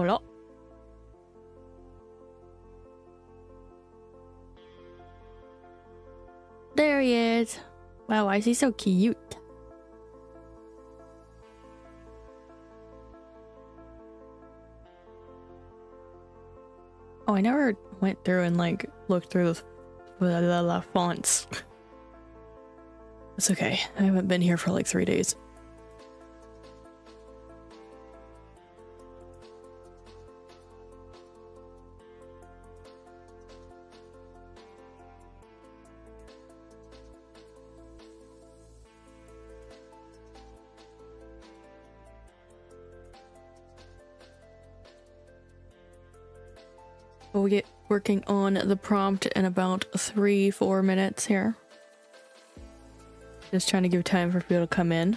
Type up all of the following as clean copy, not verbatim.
Hola. There he is. Wow, why is he so cute? Oh, I never went through and like looked through the fonts. It's okay. I haven't been here for like 3 days. We'll get working on the prompt in about 3-4 minutes here. Just trying to give time for people to come in.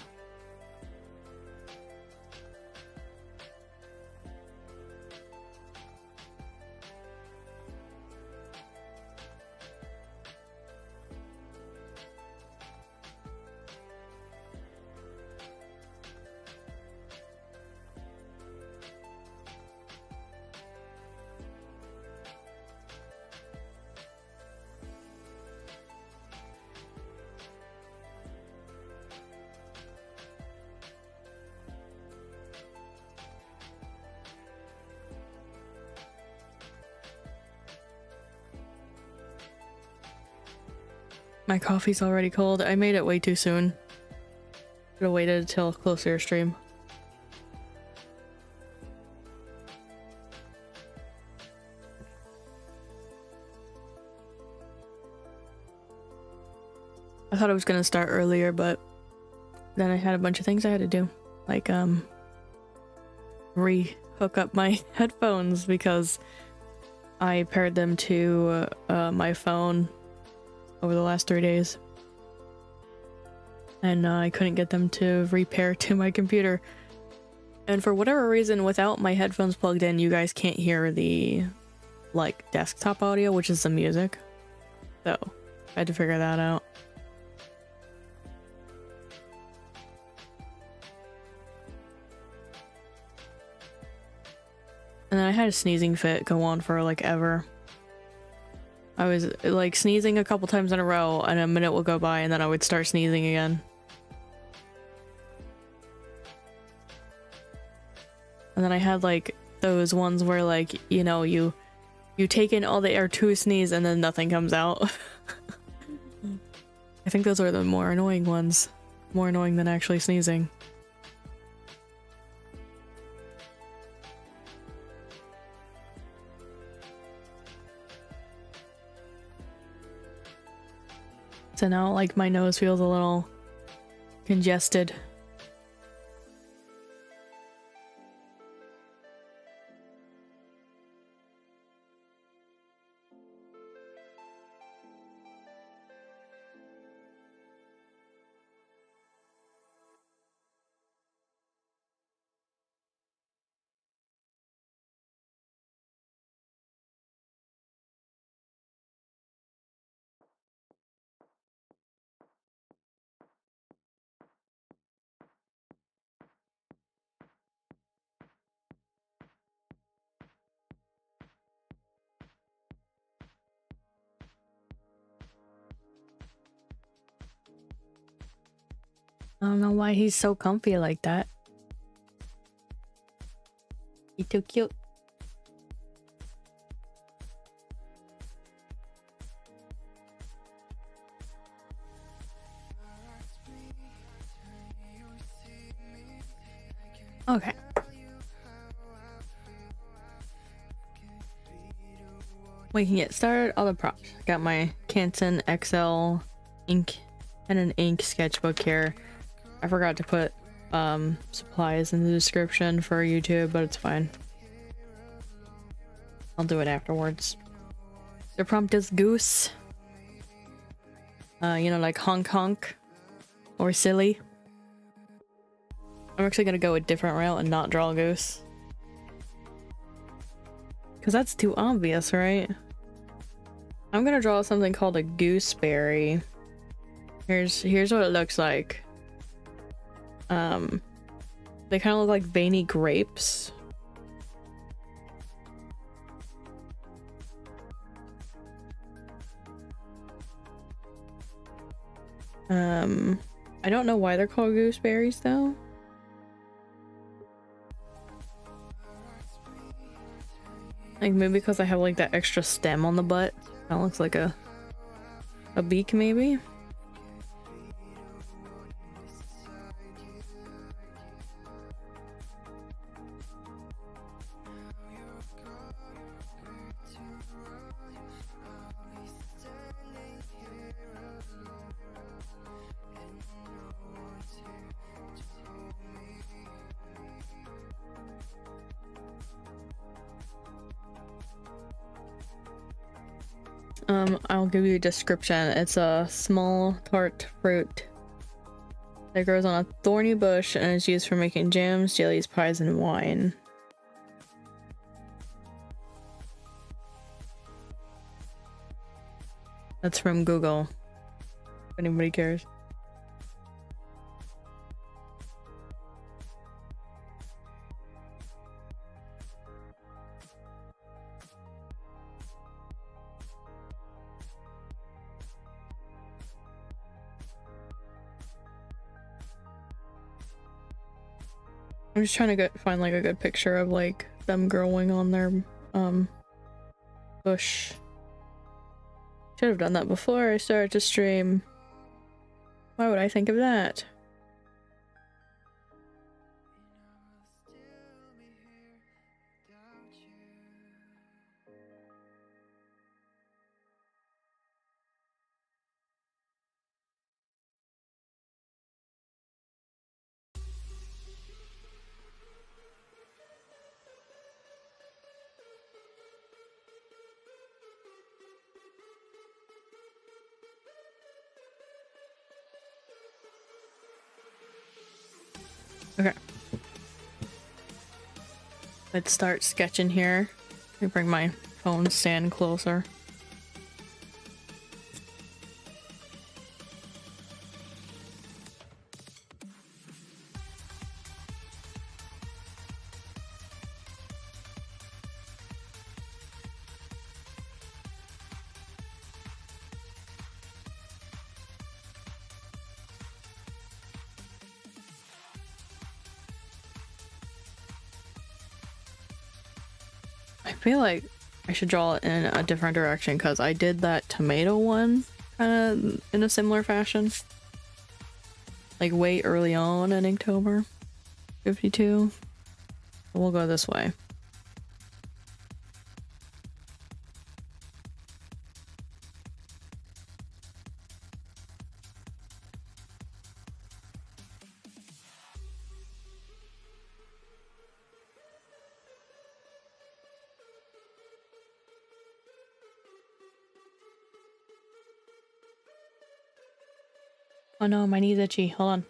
My coffee's already cold. I made it way too soon. Should have waited until closer to stream. I thought I was gonna start earlier, but then I had a bunch of things I had to do. Like, re-hook up my headphones because I paired them to my phone over the last 3 days. And I couldn't get them to repair to my computer. And for whatever reason, without my headphones plugged in, you guys can't hear the, like, desktop audio, which is the music. So, I had to figure that out. And then I had a sneezing fit go on for, like, ever. I was like sneezing a couple times in a row and a minute would go by and then I would start sneezing again. And then I had like those ones where like, you know, you take in all the air to sneeze and then nothing comes out. I think those are the more annoying ones. More annoying than actually sneezing. So now, like, my nose feels a little congested. I don't know why he's so comfy like that. He's too cute. Okay. We can get started on the prompts. Got my Canson XL ink and an ink sketchbook here. I forgot to put supplies in the description for YouTube, but it's fine. I'll do it afterwards. The prompt is Goose. You know, like honk honk or silly. I'm actually gonna go a different route and not draw a goose. Because that's too obvious, right? I'm gonna draw something called a gooseberry. Here's what it looks like. They kind of look like veiny grapes. I don't know why they're called gooseberries though. Like maybe because I have like that extra stem on the butt. That looks like a beak maybe. I'll give you a description. It's a small tart fruit that grows on a thorny bush and is used for making jams, jellies, pies, and wine. That's from Google, if anybody cares. I'm just trying to find like a good picture of like them growing on their bush. Should have done that before I started to stream. Why would I think of that? Okay. Let's start sketching here. Let me bring my phone stand closer. I feel like I should draw it in a different direction because I did that tomato one kind of in a similar fashion. Like way early on in Inktober52. We'll go this way. Oh no, my knee's itchy. Hold on.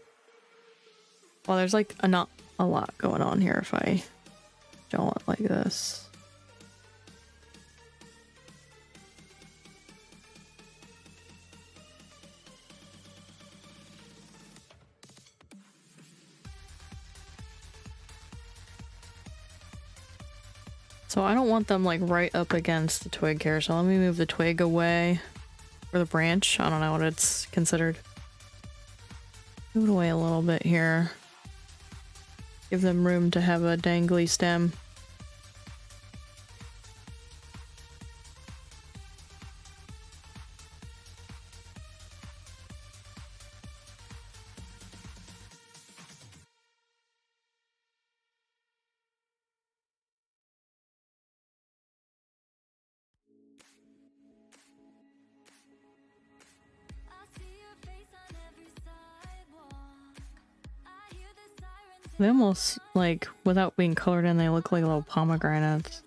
Well, there's like not a lot going on here if I draw it like this. So I don't want them like right up against the twig here, so let me move the twig away. Or the branch, I don't know what it's considered. Move it away a little bit here. Give them room to have a dangly stem. They almost, like, without being colored in, they look like little pomegranates.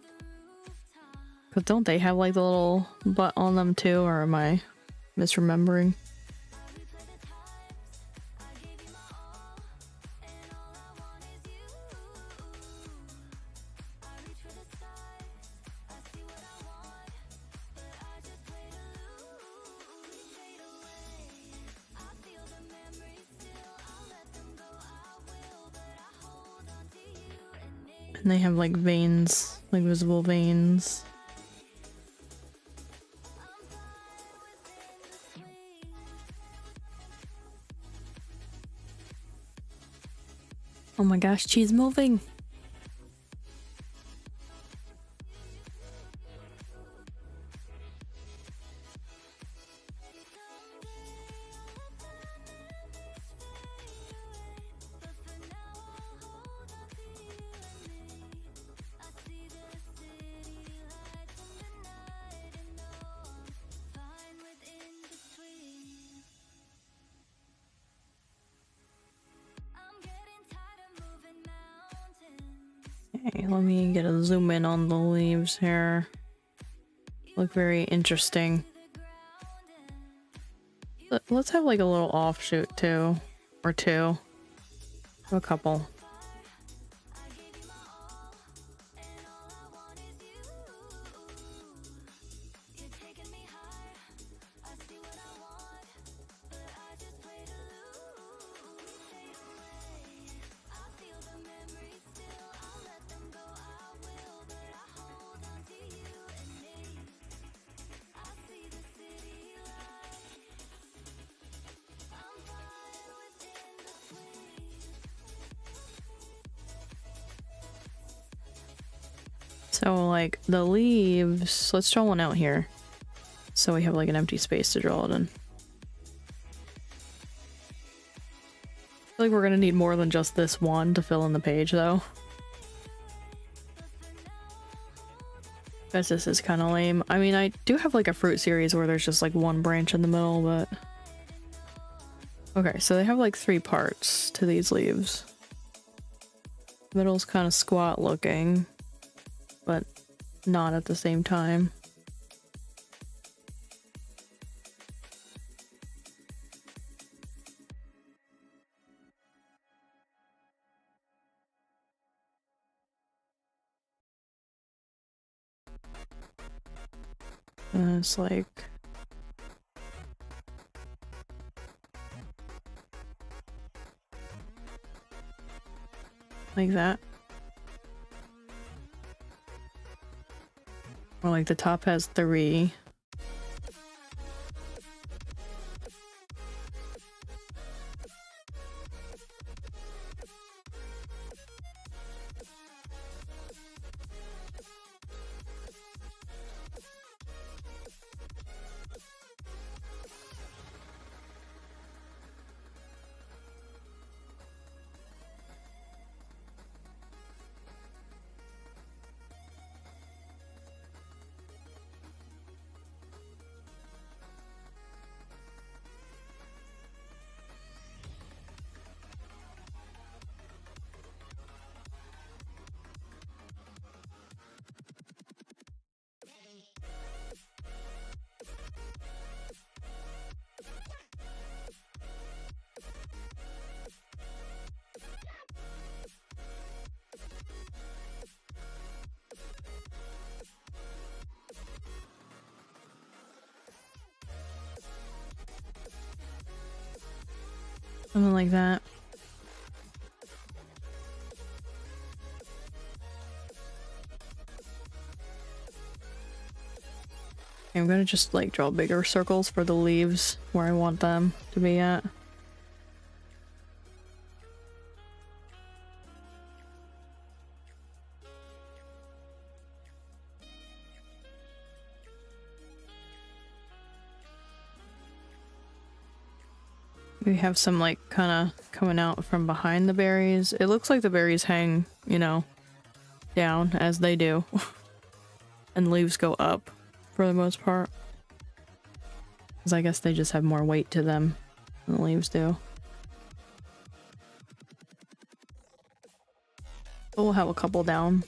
But don't they have, like, the little butt on them, too? Or am I misremembering? And they have like veins, like visible veins. Oh my gosh, she's moving. Okay, let me get a zoom in on the leaves here. Look very interesting. Let's have like a little offshoot too, or two, a couple. So like the leaves, let's draw one out here. So we have like an empty space to draw it in. I feel like we're gonna need more than just this one to fill in the page though. Because this is kind of lame. I mean, I do have like a fruit series where there's just like one branch in the middle, but... Okay, so they have like 3 parts to these leaves. Middle's kind of squat looking, but not at the same time. And it's like... like that. Or like the top has 3. Something like that. Okay, I'm gonna just like draw bigger circles for the leaves where I want them to be at. We have some like kind of coming out from behind the berries. It looks like the berries hang, you know, down as they do. And leaves go up for the most part. Because I guess they just have more weight to them than the leaves do. But we'll have a couple down.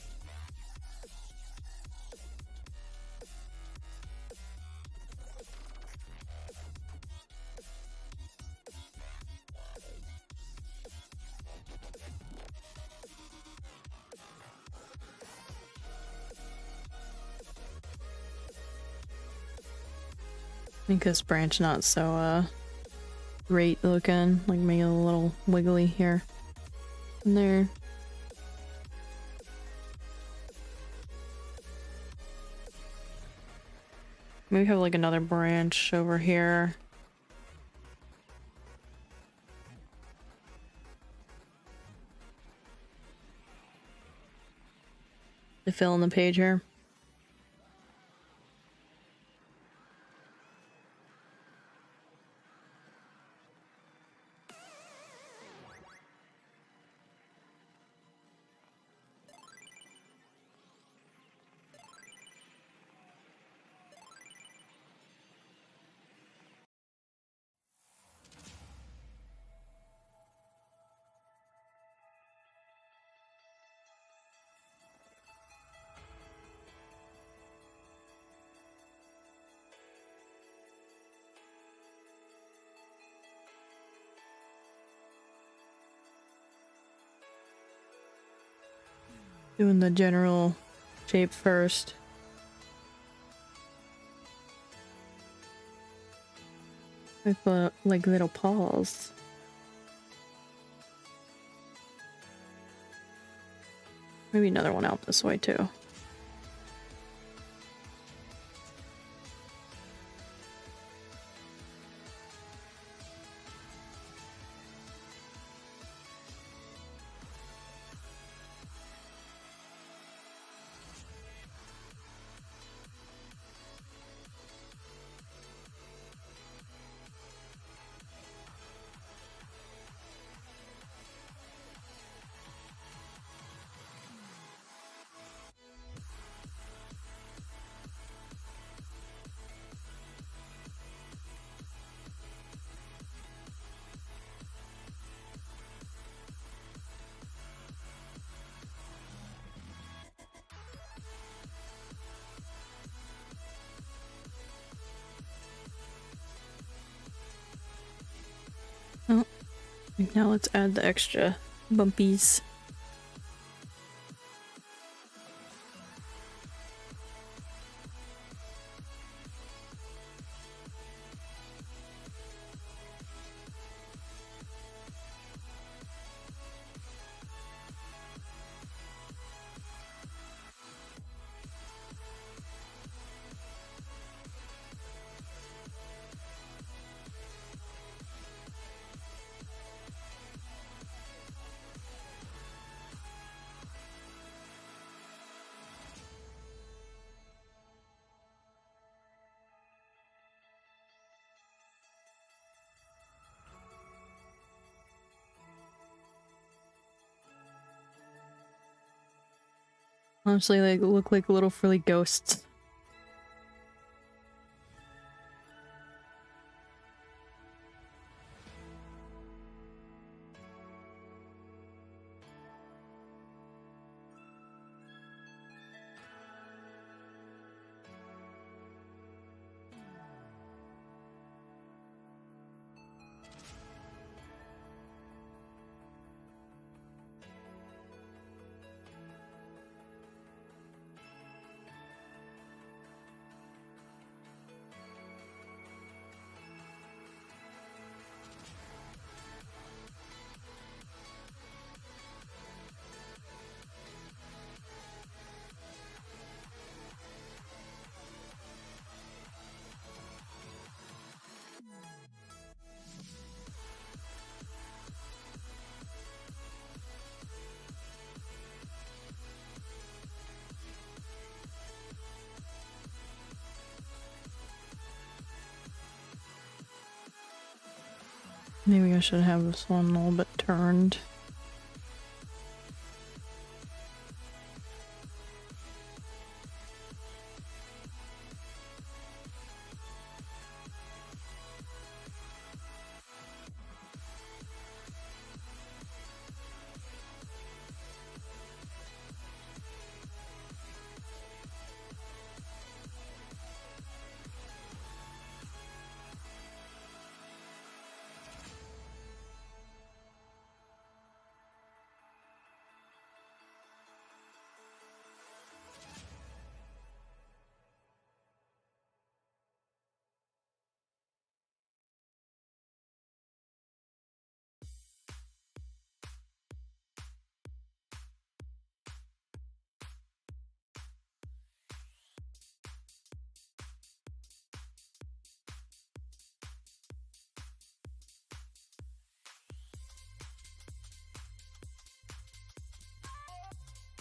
Make this branch not so great looking, like make it a little wiggly here and there. Maybe have like another branch over here. to fill in the page here. Doing the general shape first. With like little paws. Maybe another one out this way too. Oh, now let's add the extra bumpies. Honestly, they look like little frilly ghosts. Maybe I should have this one a little bit turned.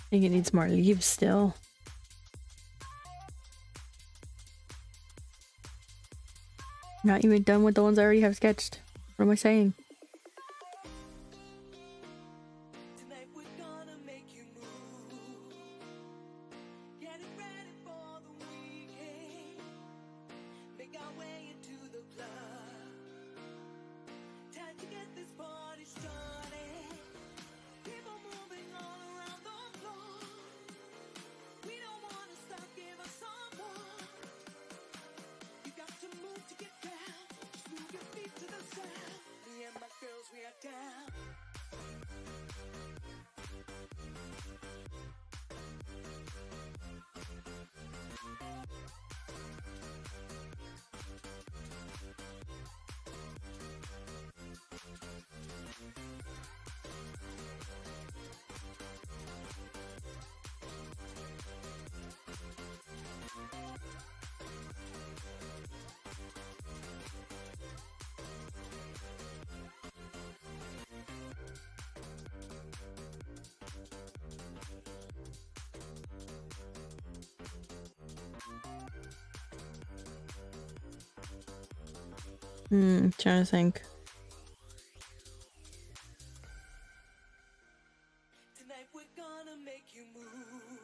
think it needs more leaves still. Not even done with the ones I already have sketched. What am I saying? Trying to think. Tonight we're gonna make you move.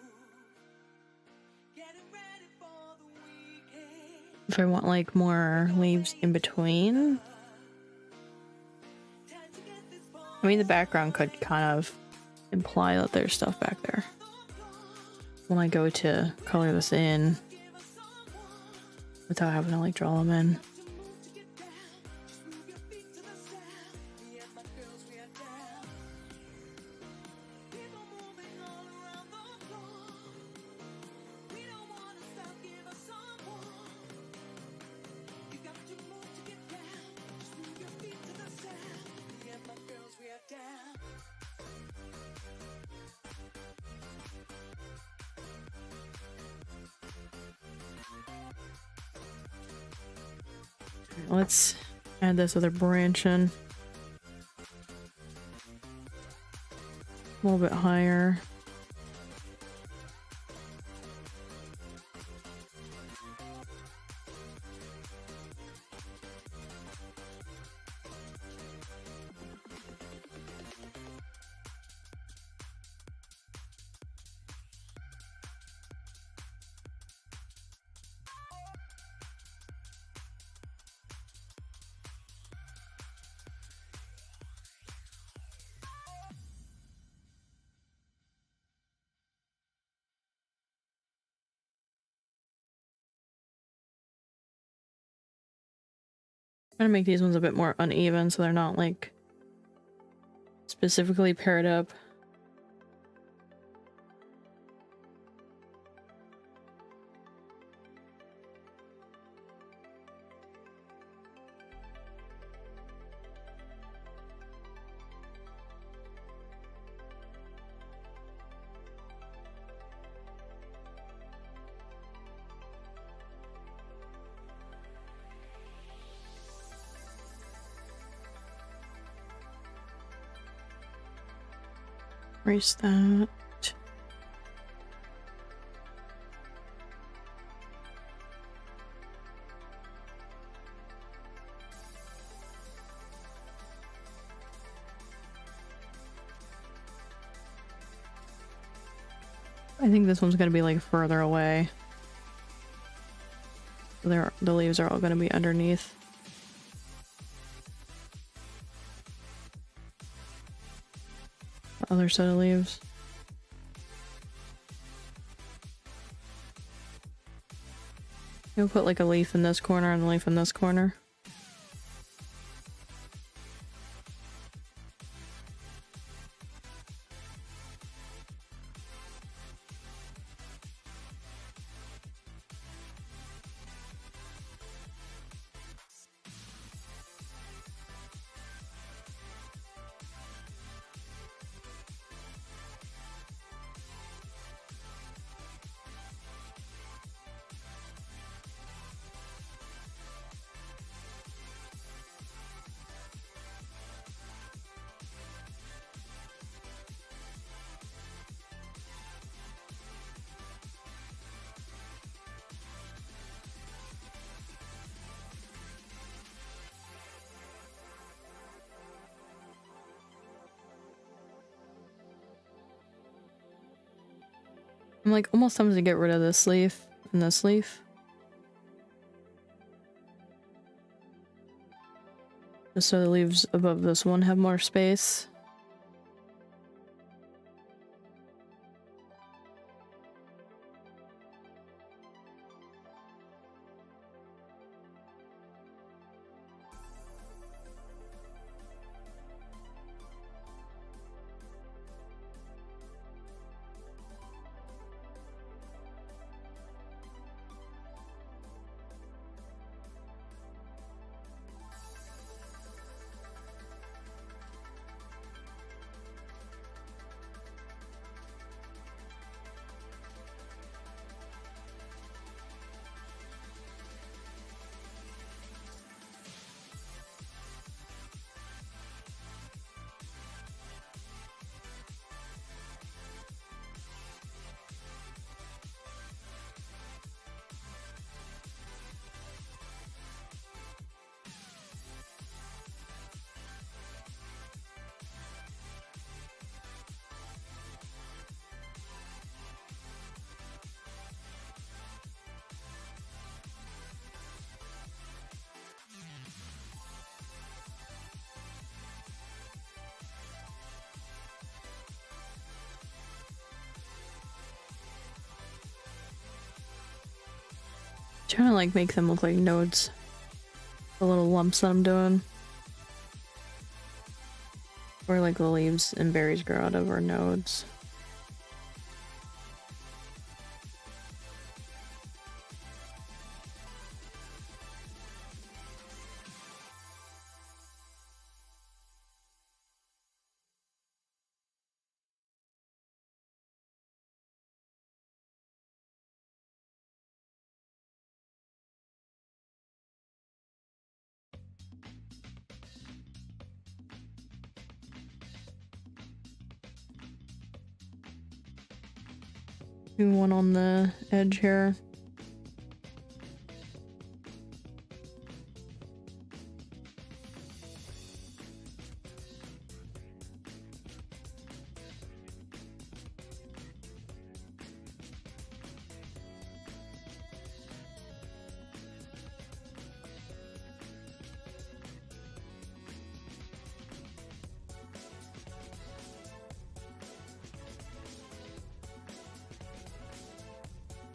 Getting ready for the weekend. If I want like more leaves in between. I mean, the background could kind of imply that there's stuff back there. When I go to color this in without having to like draw them in. Let's add this other branch in. A little bit higher. I'm gonna make these ones a bit more uneven so they're not like specifically paired up. Erase that. I think this one's gonna be like further away. The leaves are all gonna be underneath. Other set of leaves. You'll put like a leaf in this corner and a leaf in this corner. I'm like almost tempted to get rid of this leaf and this leaf. Just so the leaves above this one have more space. Trying to like make them look like nodes. The little lumps that I'm doing. Where like the leaves and berries grow out of are nodes. Do one on the edge here.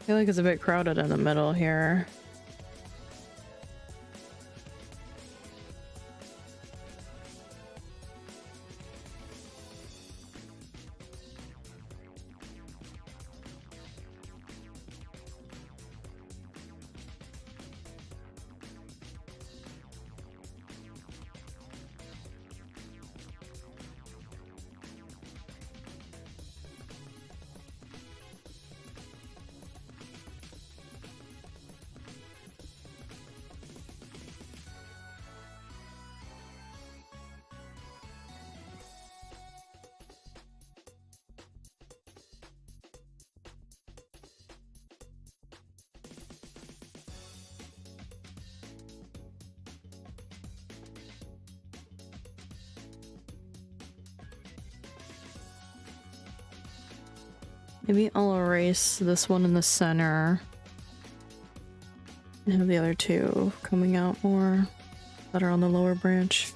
I feel like it's a bit crowded in the middle here. Maybe I'll erase this one in the center and have the other two coming out more that are on the lower branch.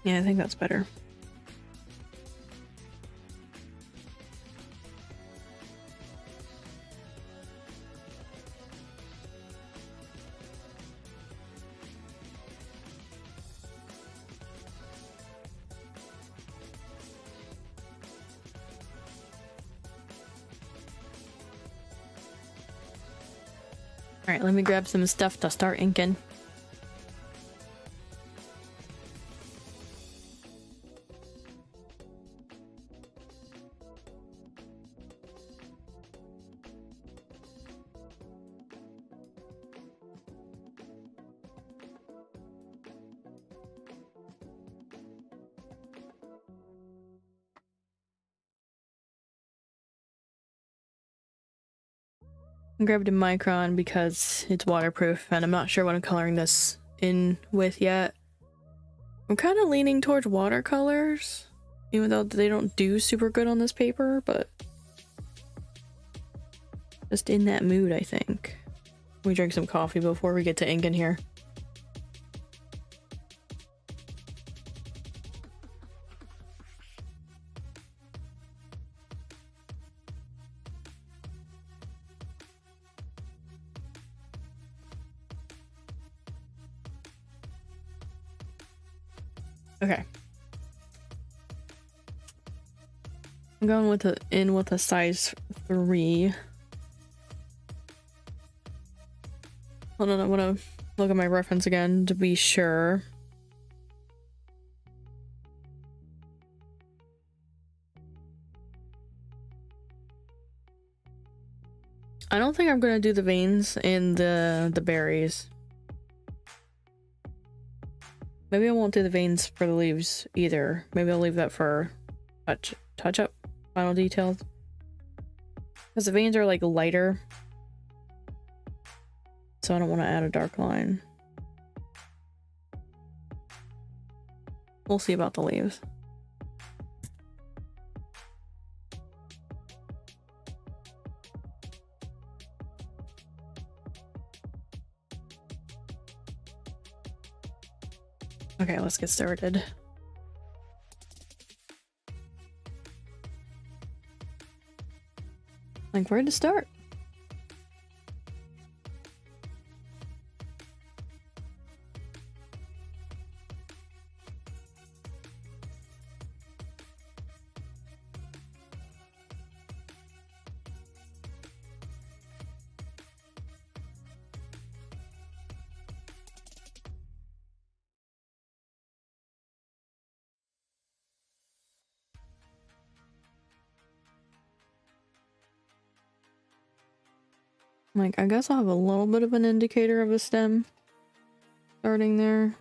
Yeah, I think that's better. Alright, let me grab some stuff to start inking. I grabbed a micron because it's waterproof and I'm not sure what I'm coloring this in with yet. I'm kind of leaning towards watercolors, even though they don't do super good on this paper, but just in that mood, I think. We drink some coffee before we get to ink in here. Okay. I'm going with a size 3. Hold on, I want to look at my reference again to be sure. I don't think I'm gonna do the veins in the berries. Maybe I won't do the veins for the leaves either. Maybe I'll leave that for touch up final details. Because the veins are like lighter. So I don't want to add a dark line. We'll see about the leaves. Okay, let's get started. Like, where to start? Like, I guess I'll have a little bit of an indicator of a stem starting there.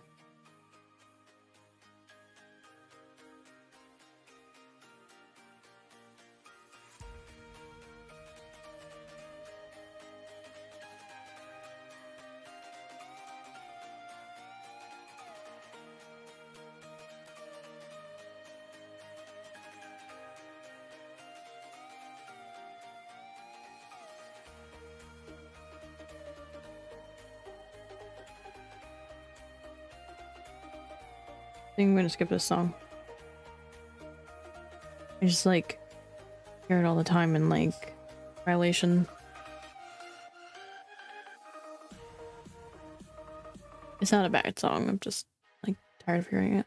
I think I'm gonna skip this song. I just like hear it all the time in like violation. It's not a bad song, I'm just like tired of hearing it.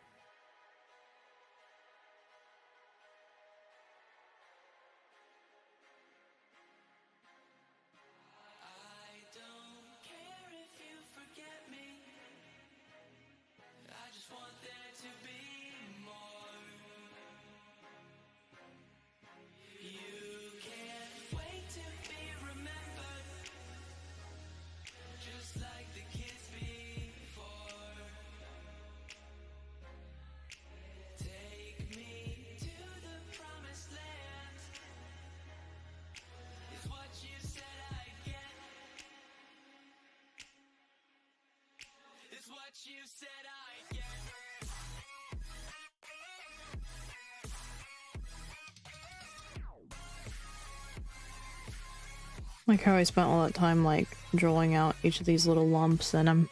Like how I spent all that time like drawing out each of these little lumps and I'm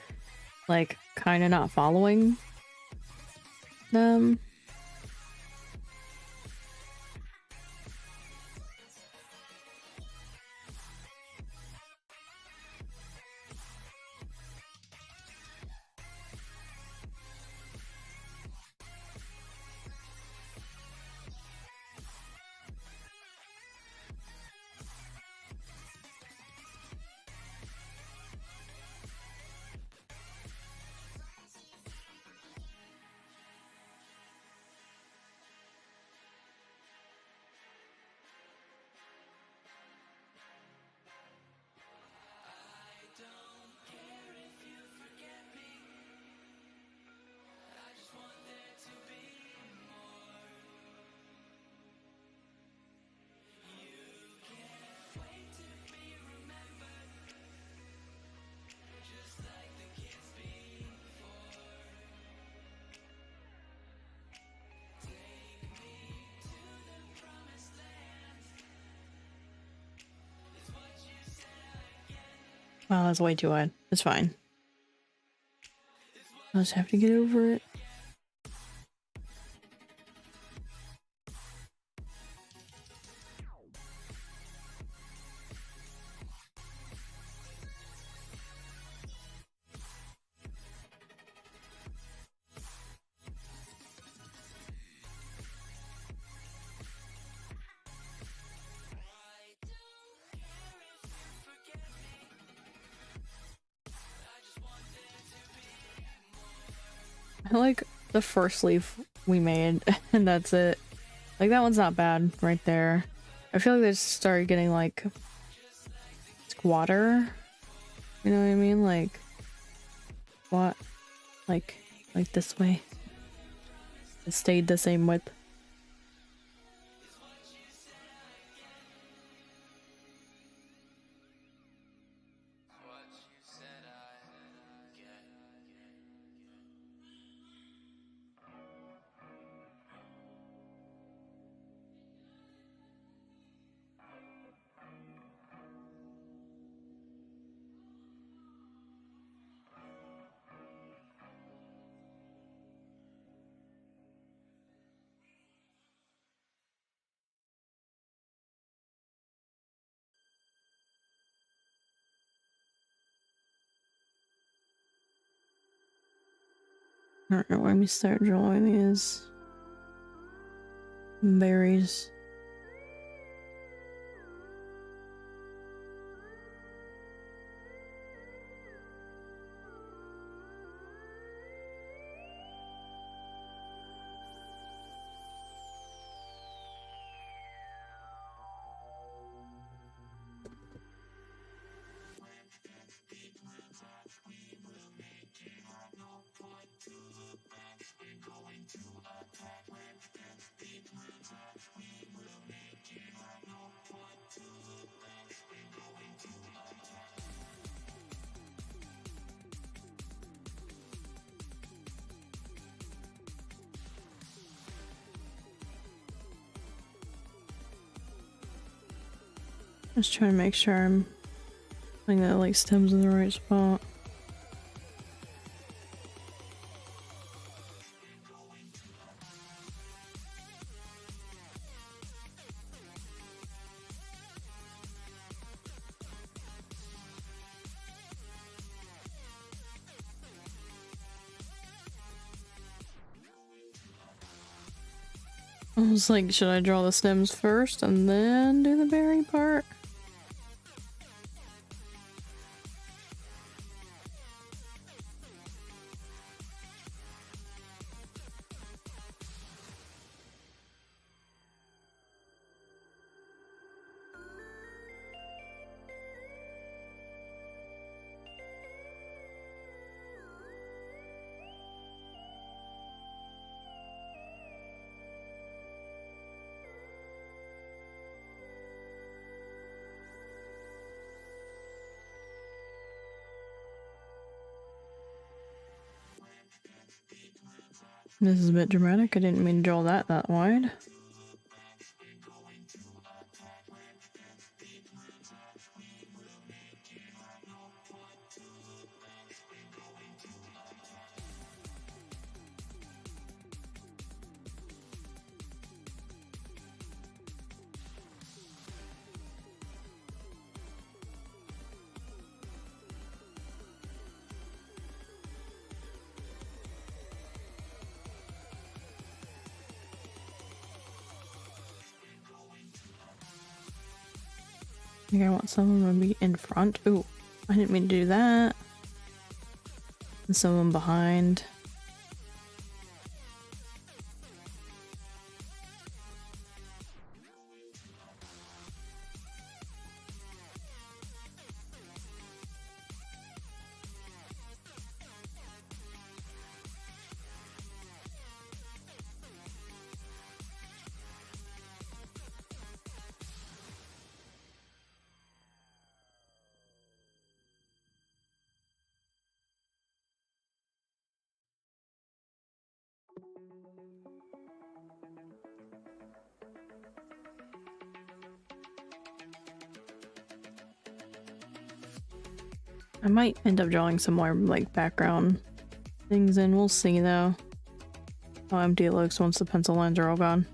like kind of not following them. Wow, that's way too wide. It's fine. I'll just have to get over it. I like the first leaf we made, and that's it. Like, that one's not bad right there. I feel like they just started getting, like, squatter. You know what I mean? Like, what? Like this way. It stayed the same width. Alright, let me start drawing these berries. Just trying to make sure I'm putting that like stems in the right spot. I was like, should I draw the stems first and then do the berry part? This is a bit dramatic. I didn't mean to draw that wide. I think I want some of them to be in front. Ooh, I didn't mean to do that. And some of them behind. I might end up drawing some more like background things in. We'll see though how empty it looks once the pencil lines are all gone.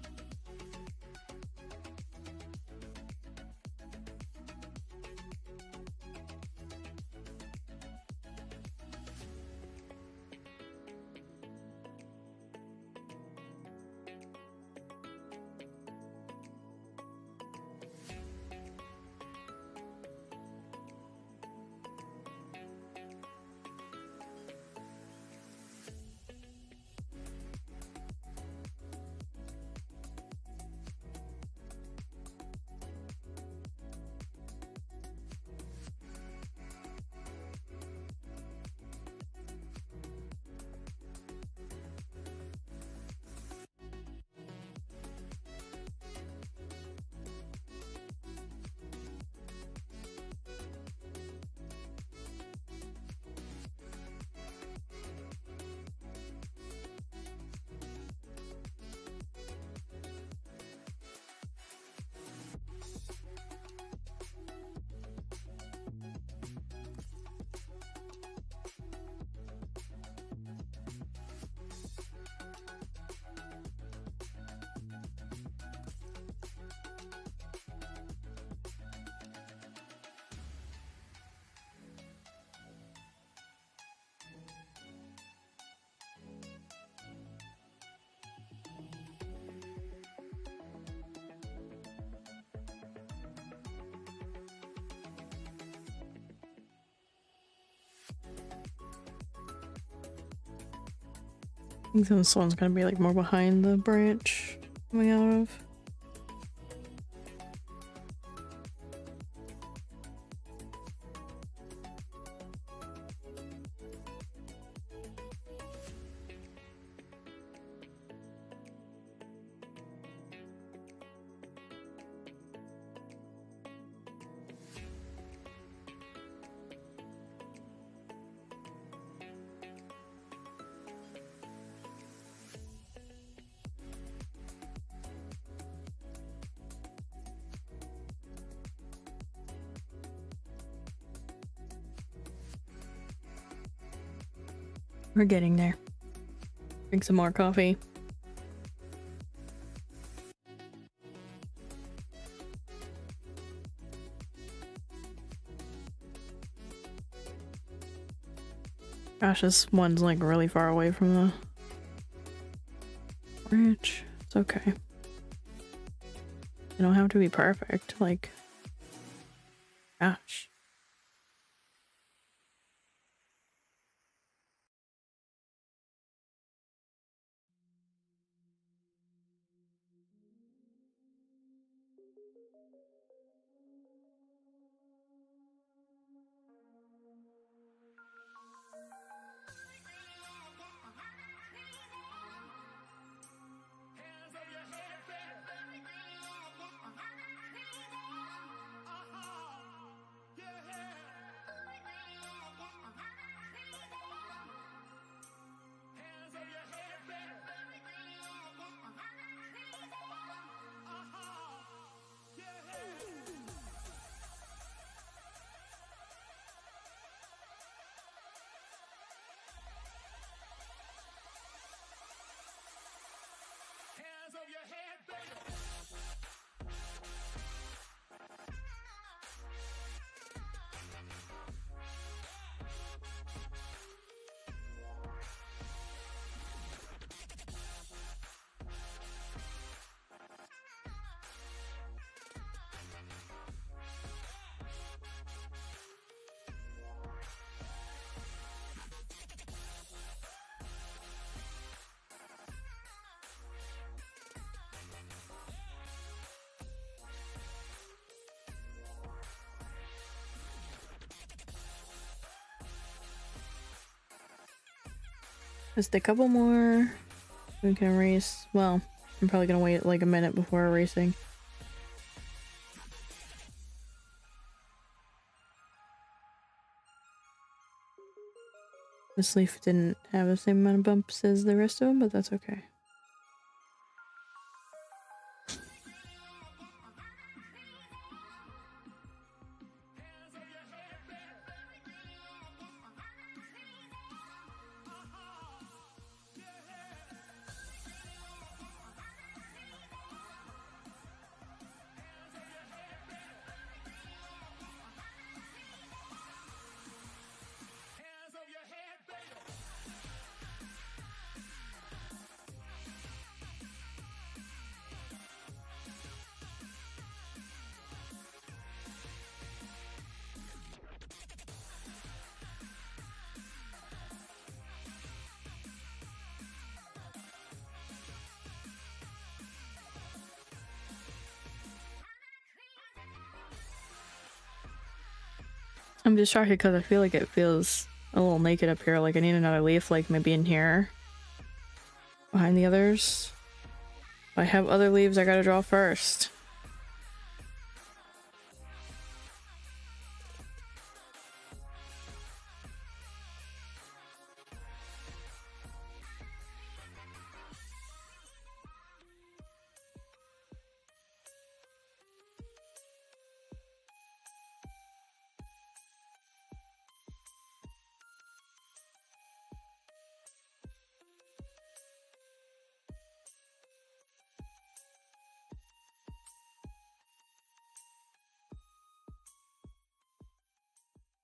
I think this one's gonna be like more behind the branch coming out of. We're getting there. Drink some more coffee. Gosh, this one's like really far away from the branch. It's okay. You don't have to be perfect. Like, gosh. Just a couple more. We can erase. Well, I'm probably gonna wait like a minute before erasing. This leaf didn't have the same amount of bumps as the rest of them, but that's okay. I'm distracted because I feel like it feels a little naked up here. Like I need another leaf, like maybe in here. Behind the others. If I have other leaves I gotta draw first.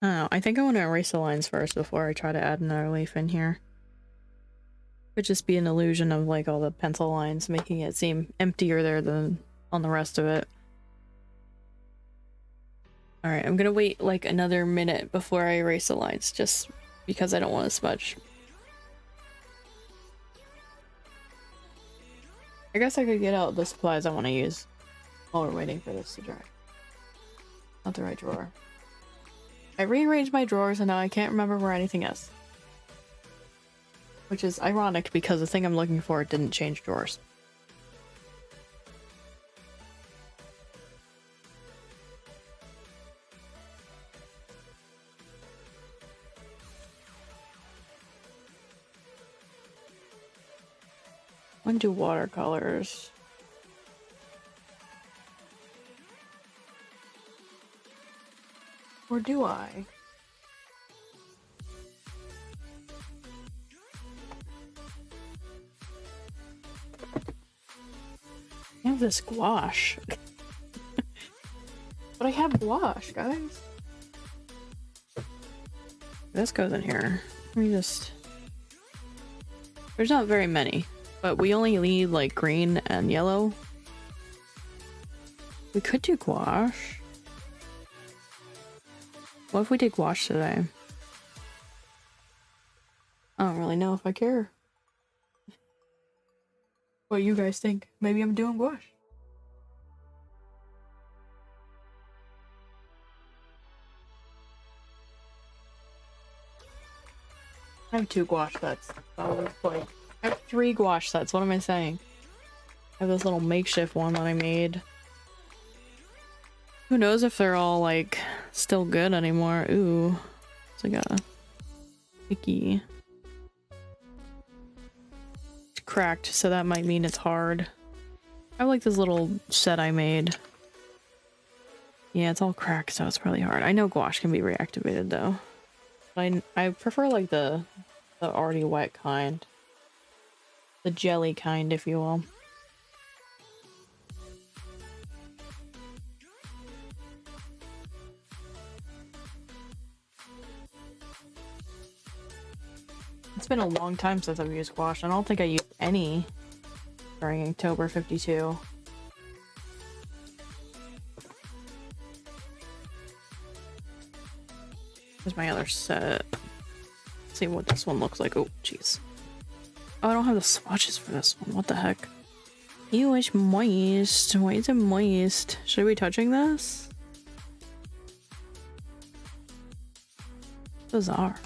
I don't know. I think I want to erase the lines first before I try to add another leaf in here. Could just be an illusion of like all the pencil lines making it seem emptier there than on the rest of it. Alright, I'm gonna wait like another minute before I erase the lines, just because I don't want to smudge. I guess I could get out the supplies I want to use while we're waiting for this to dry. Not the right drawer. I rearranged my drawers and now I can't remember where anything is. Which is ironic because the thing I'm looking for didn't change drawers. I'm gonna do watercolors. Or do I? I have this gouache. But I have gouache, guys. This goes in here. Let me just... There's not very many, but we only need like green and yellow. We could do gouache. What if we did gouache today? I don't really know if I care. What you guys think? Maybe I'm doing gouache. I have 2 gouache sets. I have 3 gouache sets. What am I saying? I have this little makeshift one that I made. Who knows if they're all like still good anymore? Ooh, it's like a icky. It's cracked, so that might mean it's hard. I like this little set I made. Yeah, it's all cracked, so it's probably hard. I know gouache can be reactivated though. But I prefer like the already wet kind. The jelly kind, if you will. It's been a long time since I've used gouache. I don't think I used any during Inktober52. Here's my other set. Let's see what this one looks like. Oh, jeez. Oh, I don't have the swatches for this one. What the heck? Ew, it's moist. Why is it moist? Should we be touching this? Bizarre.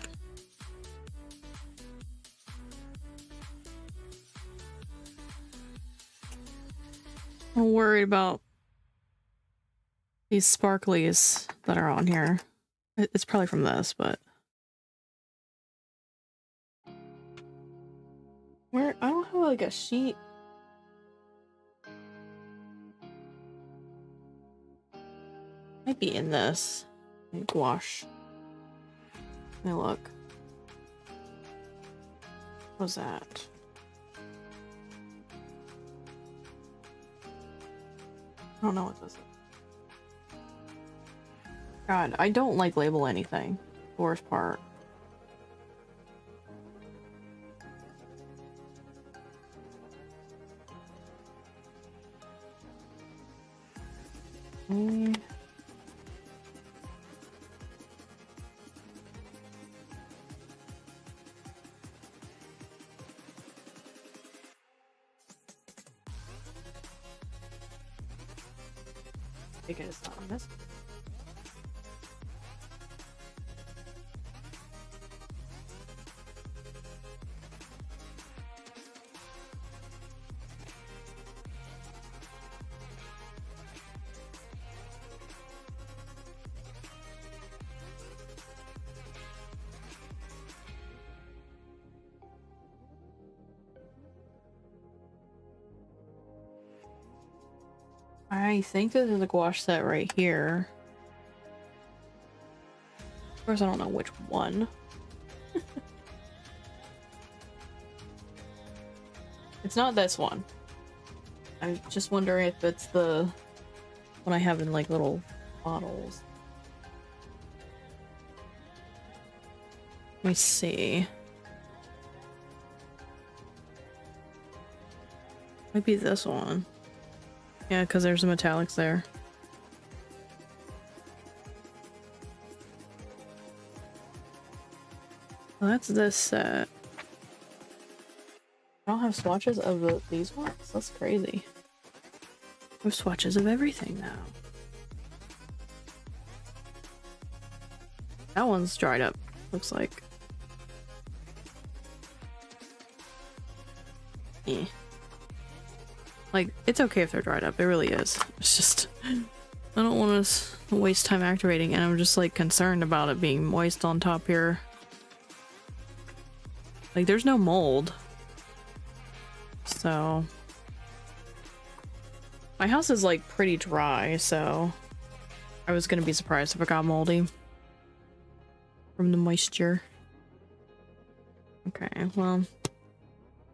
I'm worried about these sparklies that are on here. It's probably from this, but... Where? I don't have like a sheet. Might be in this. Gouache. Let me look. What was that? I don't know what this is. God, I don't like label anything. The worst part. Mm. I think it's not on this. I think that there's a gouache set right here. Of course, I don't know which one. It's not this one. I'm just wondering if it's the one I have in like little bottles. Let me see. Might be this one. Yeah, because there's some metallics there. Well, that's this set. I don't have swatches of these ones? That's crazy. I have swatches of everything now. That one's dried up, looks like. Eh. Like, it's okay if they're dried up, it really is. It's just, I don't want to waste time activating, and I'm just like concerned about it being moist on top here. Like, there's no mold. So my house is like pretty dry, so I was gonna be surprised if it got moldy from the moisture. Okay, well,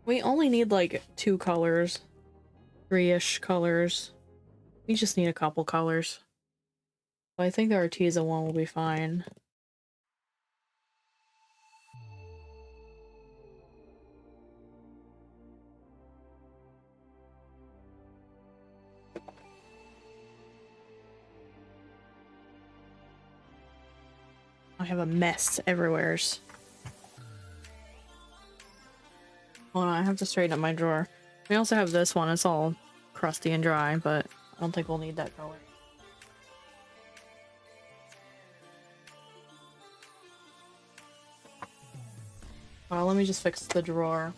we only need like 2 colors, 3-ish colors. We just need a couple colors. But I think the Arteza one will be fine. I have a mess everywhere. Hold on, I have to straighten up my drawer. We also have this one. It's all crusty and dry, but I don't think we'll need that color. Well, let me just fix the drawer.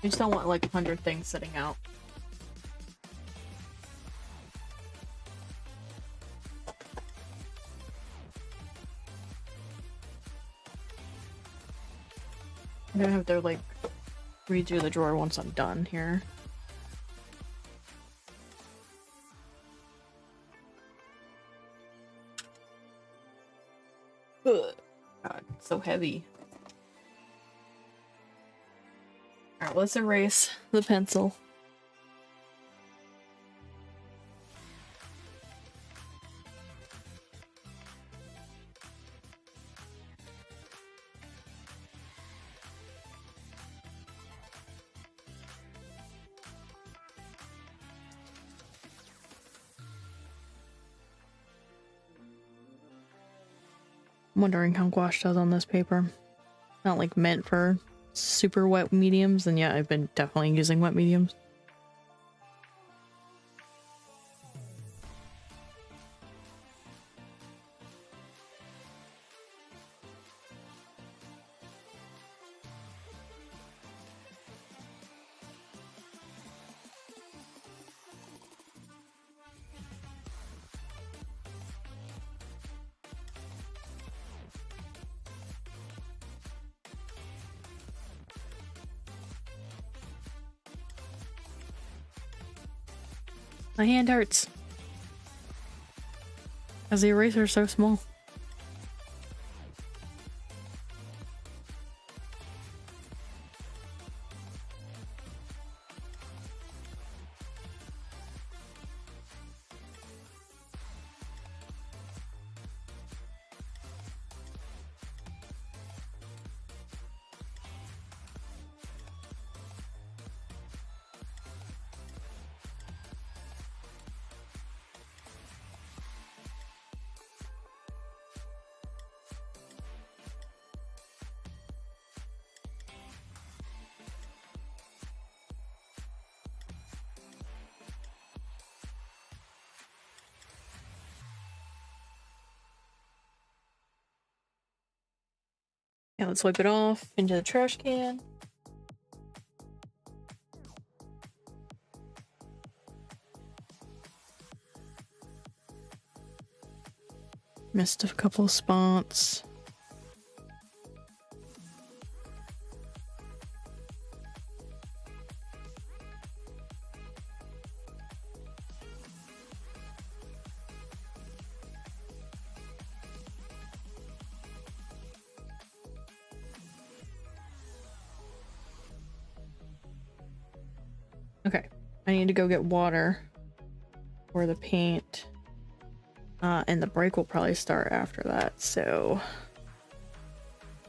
I just don't want like 100 things sitting out. I'm gonna have to like redo the drawer once I'm done here. Ugh. God, it's so heavy. Alright, let's erase the pencil. I'm wondering how gouache does on this paper. Not like meant for super wet mediums, and yet I've been definitely using wet mediums. My hand hurts. Because the eraser is so small. Yeah, let's wipe it off into the trash can. Missed a couple spots. Okay, I need to go get water for the paint. And the break will probably start after that, so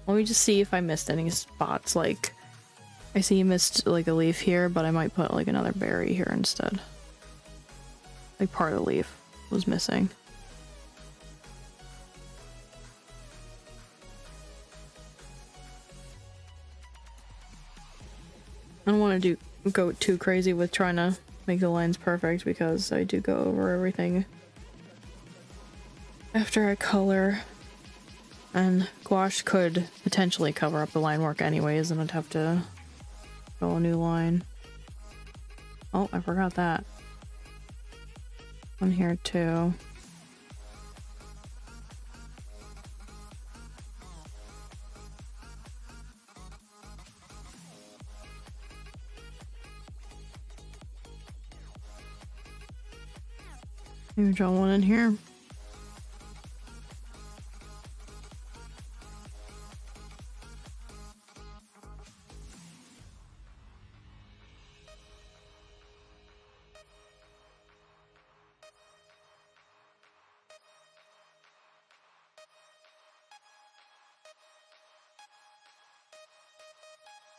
let me just see if I missed any spots. Like, I see you missed like a leaf here, but I might put like another berry here instead. Like part of the leaf was missing. I don't want to go too crazy with trying to make the lines perfect because I do go over everything after I color, and gouache could potentially cover up the line work anyways, and I'd have to go a new line. Oh, I forgot that one here too. Maybe draw one in here.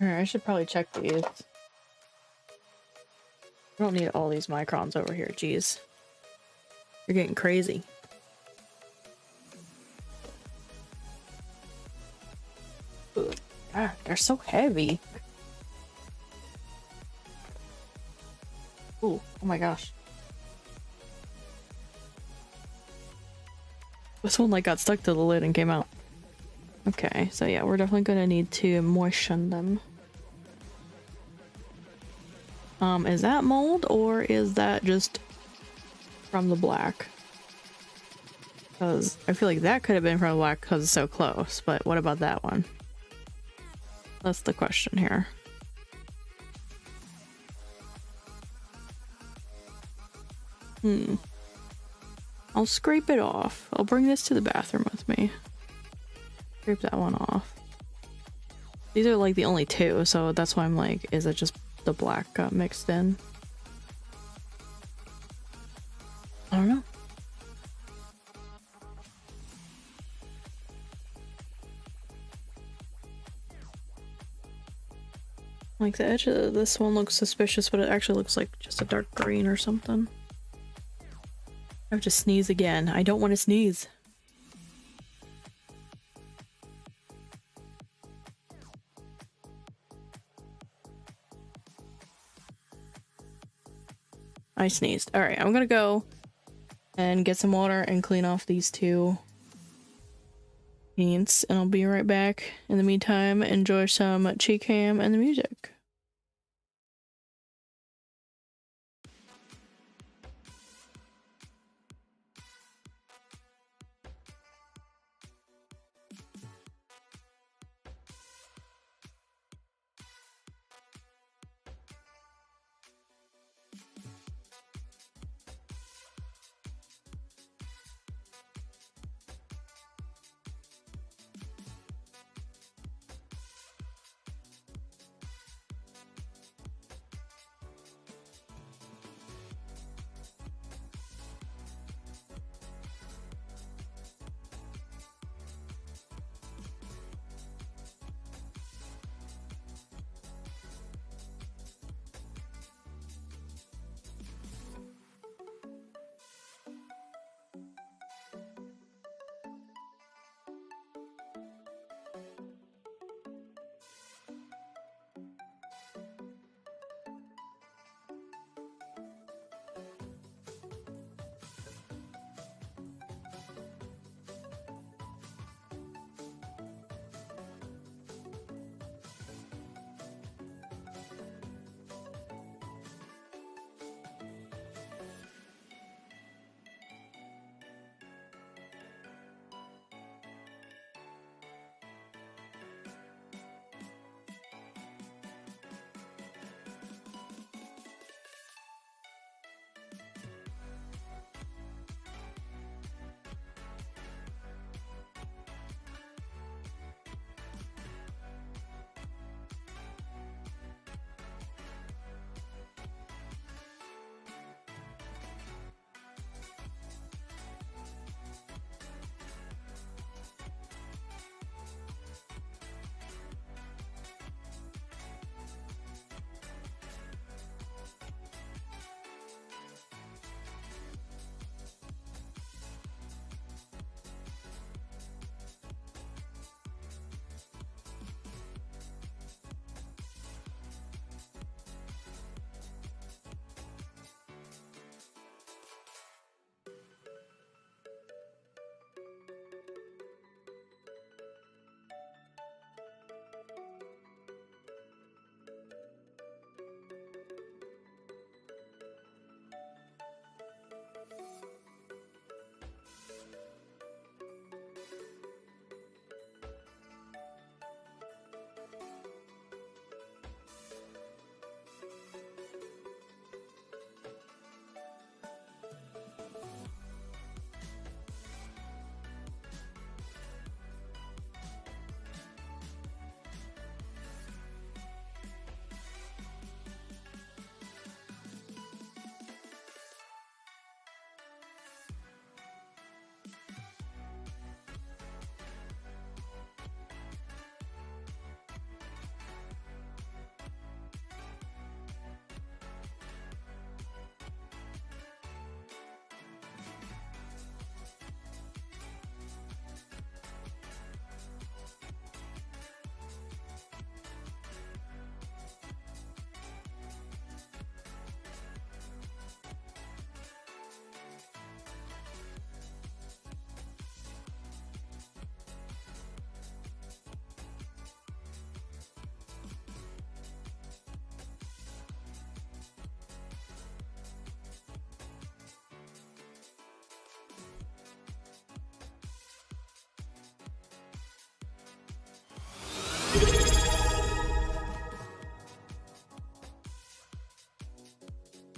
Alright, I should probably check these. I don't need all these microns over here, jeez. You're getting crazy. Ugh, God, they're so heavy. Ooh, oh my gosh. This one like got stuck to the lid and came out. Okay, so yeah, we're definitely gonna need to moisten them. Is that mold or is that just from the black? Because I feel like that could have been from the black because it's so close, but what about that one? That's the question here. I'll scrape it off. I'll bring this to the bathroom with me. Scrape that one off. These are like the only two, so that's why I'm like, is it just the black got mixed in? I don't know. Like the edge of this one looks suspicious, but it actually looks like just a dark green or something. I have to sneeze again. I don't want to sneeze. I sneezed. Alright, I'm gonna go and get some water and clean off these two paints, and I'll be right back. In the meantime, enjoy some cheek ham and the music.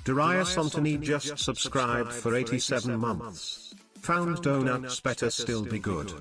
Darius Antony just subscribed for 87 months. Found donuts better still be good.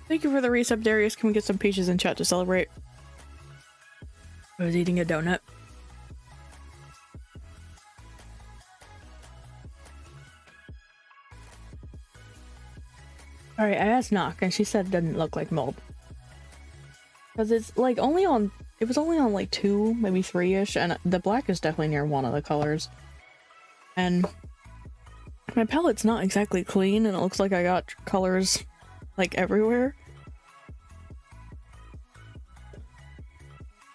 Thank you for the resub, Darius. Can we get some peaches in chat to celebrate? I was eating a donut. Alright, I asked Knock and she said it doesn't look like mold. Because it's like only on, it was only on like 2, maybe 3-ish, and the black is definitely near one of the colors. And my palette's not exactly clean and it looks like I got colors like everywhere.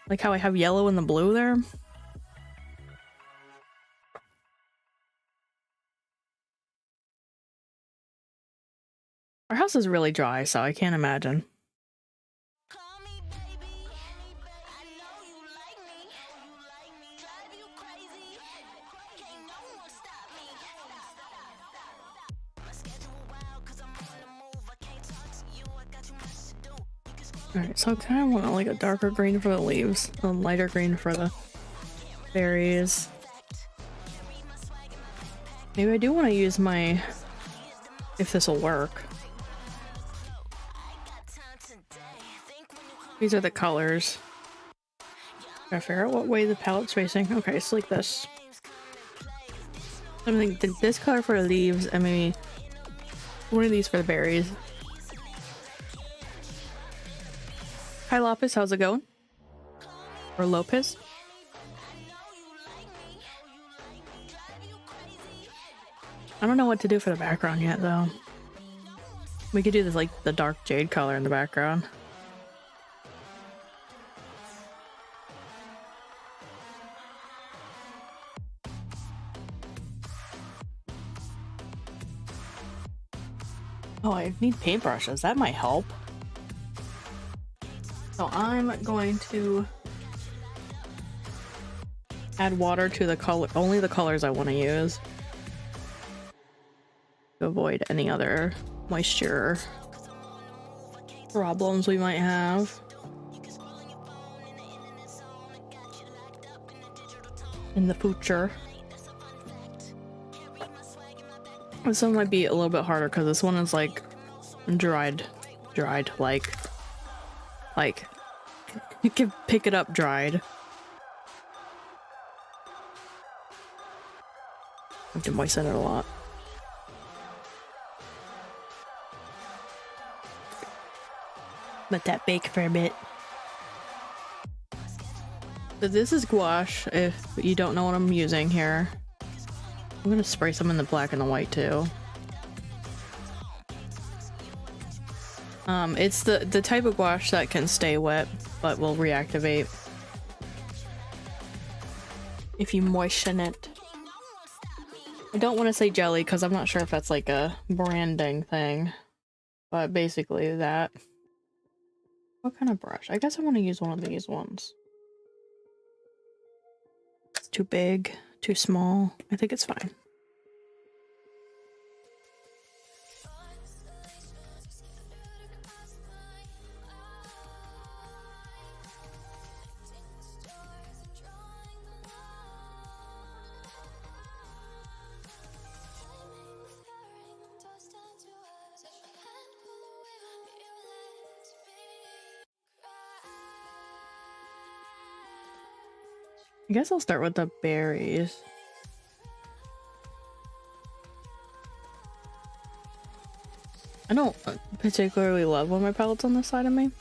Like how I have yellow and the blue there. Our house is really dry, so I can't imagine. Call me baby. I know you like me. Drive you crazy. Can't no one stop me. My schedule wild 'cause I'm on the move. I can't talk to you. I got too much to do. You can scroll Alright, so I kind of want like a darker green for the leaves, a lighter green for the berries. Maybe I do want to use my, if this will work. These are the colors. Gotta figure out what way the palette's facing. Okay, it's like this. I'm thinking this color for the leaves and maybe one of these for the berries. Hi Lopez, how's it going? Or Lopez? I don't know what to do for the background yet though. We could do this like the dark jade color in the background. Oh, I need paintbrushes. That might help. So I'm going to add water to the color, only the colors I want to use, to avoid any other moisture problems we might have in the future. This one might be a little bit harder because this one is like dried, like you can pick it up dried. I have to moisten it a lot. Let that bake for a bit. So this is gouache, if you don't know what I'm using here. I'm gonna spray some in the black and the white too. It's the type of gouache that can stay wet, but will reactivate if you moisten it. I don't want to say jelly because I'm not sure if that's like a branding thing, but basically that. What kind of brush? I guess I want to use one of these ones. It's too big, too small. I think it's fine. I guess I'll start with the berries. I don't particularly love when my palette's on this side of me.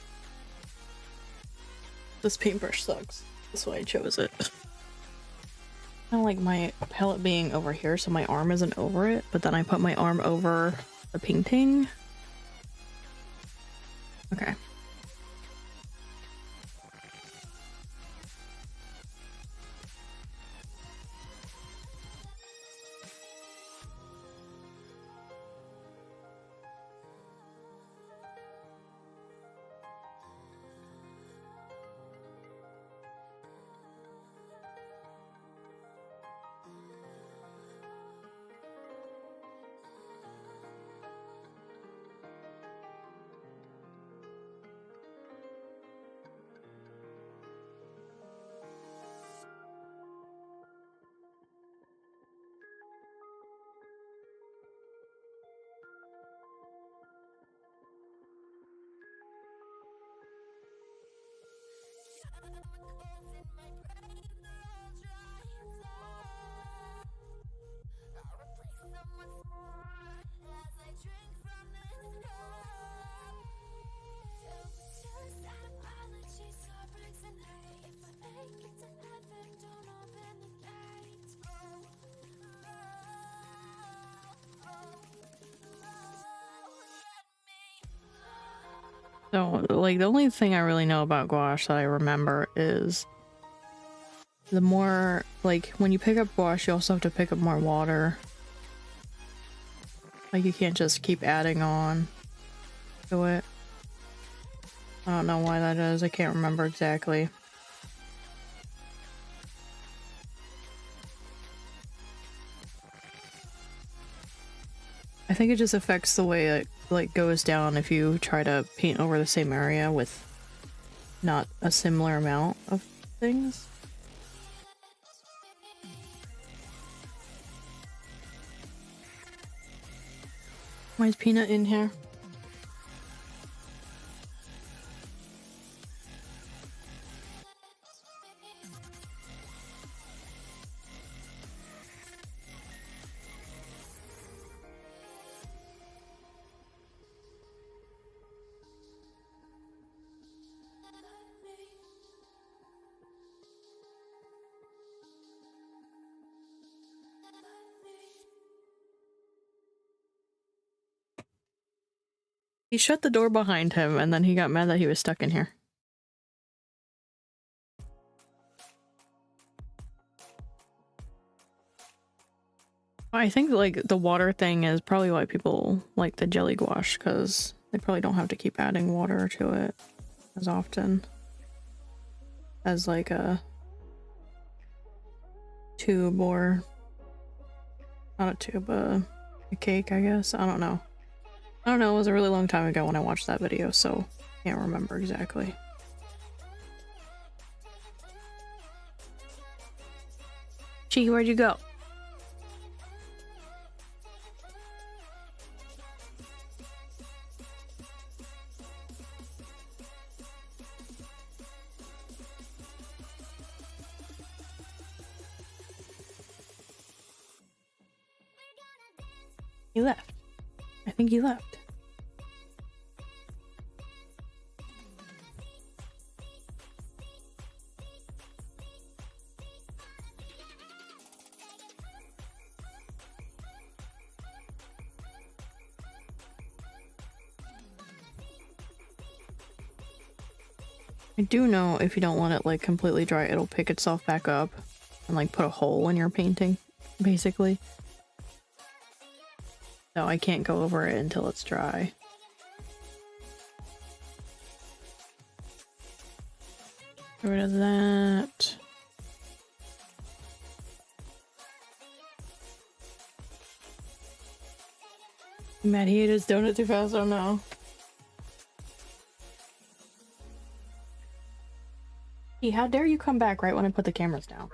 This paintbrush sucks. That's why I chose it. I don't like my palette being over here so my arm isn't over it, but then I put my arm over the painting. Okay. So, like, the only thing I really know about gouache that I remember is the more, like, when you pick up gouache, you also have to pick up more water. Like, you can't just keep adding on to it. I don't know why that is. I can't remember exactly. I think it just affects the way it like goes down if you try to paint over the same area with not a similar amount of things. Why is Peanut in here? He shut the door behind him and then he got mad that he was stuck in here. I think like the water thing is probably why people like the jelly gouache, because they probably don't have to keep adding water to it as often as like a tube, or not a tube, a cake, I guess. I don't know. I don't know, it was a really long time ago when I watched that video, so can't remember exactly. Gee, where'd you go? He left. I think he left. I do know if you don't want it like completely dry, it'll pick itself back up and like put a hole in your painting, basically. So I can't go over it until it's dry. Get rid of that. Matt, he ate his donut too fast, oh no. Hey, how dare you come back right when I put the cameras down?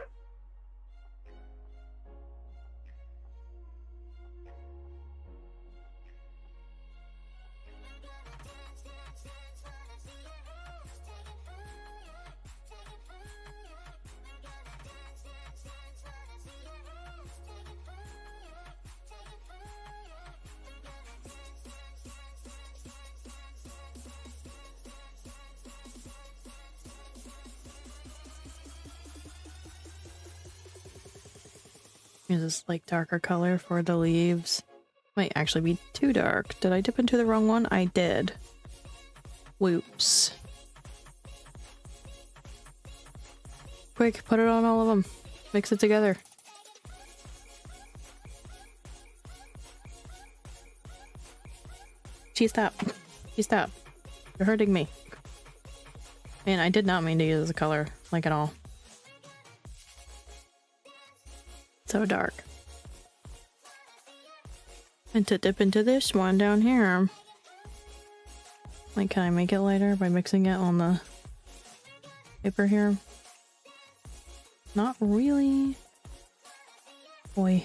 Use this like darker color for the leaves. Might actually be too dark. Did I dip into the wrong one? I did. Whoops. Quick, put it on all of them. Mix it together. Gee, stop. Gee, stop. You're hurting me. Man, I did not mean to use the color, like at all. So dark. And to dip into this one down here. Like, can I make it lighter by mixing it on the paper here? Not really. Boy.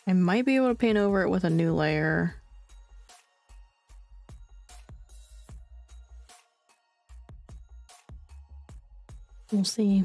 I might be able to paint over it with a new layer. We'll see.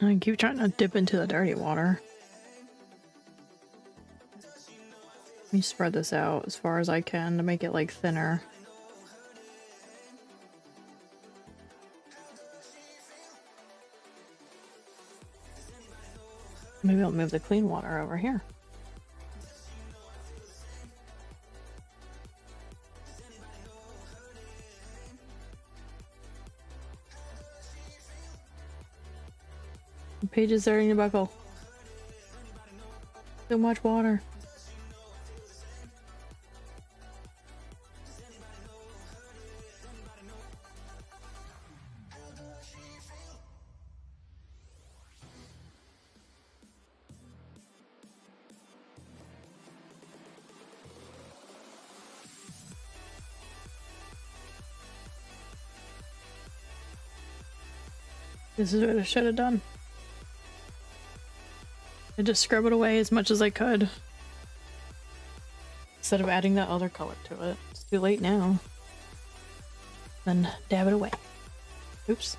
I keep trying to dip into the dirty water. Let me spread this out as far as I can to make it like thinner. Maybe I'll move the clean water over here. The page is starting to buckle. So much water. This is what I should have done. I just scrub it away as much as I could. Instead of adding that other color to it. It's too late now. Then dab it away. Oops.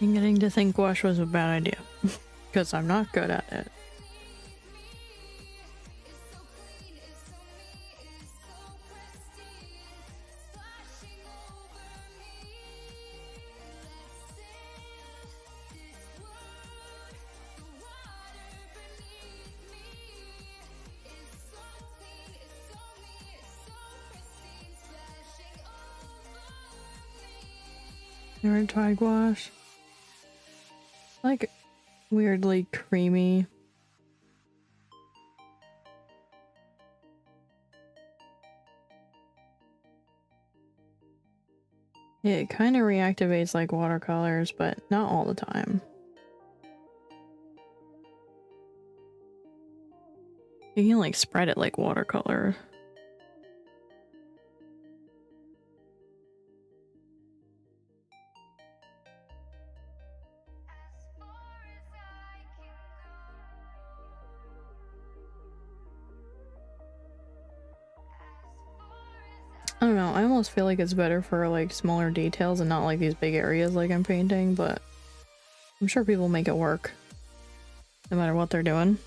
I'm getting to think gouache was a bad idea. Because I'm not good at it. Never tried gouache. Like weirdly creamy. It kind of reactivates like watercolors, but not all the time. You can like spread it like watercolor. I don't know, I almost feel like it's better for like smaller details and not like these big areas like I'm painting, but I'm sure people make it work no matter what they're doing.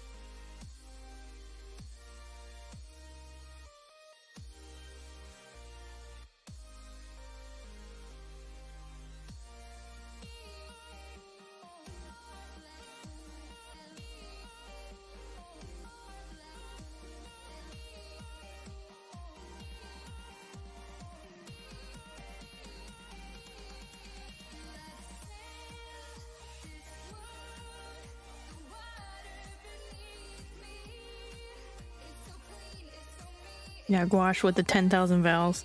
Yeah, gouache with the 10,000 vowels.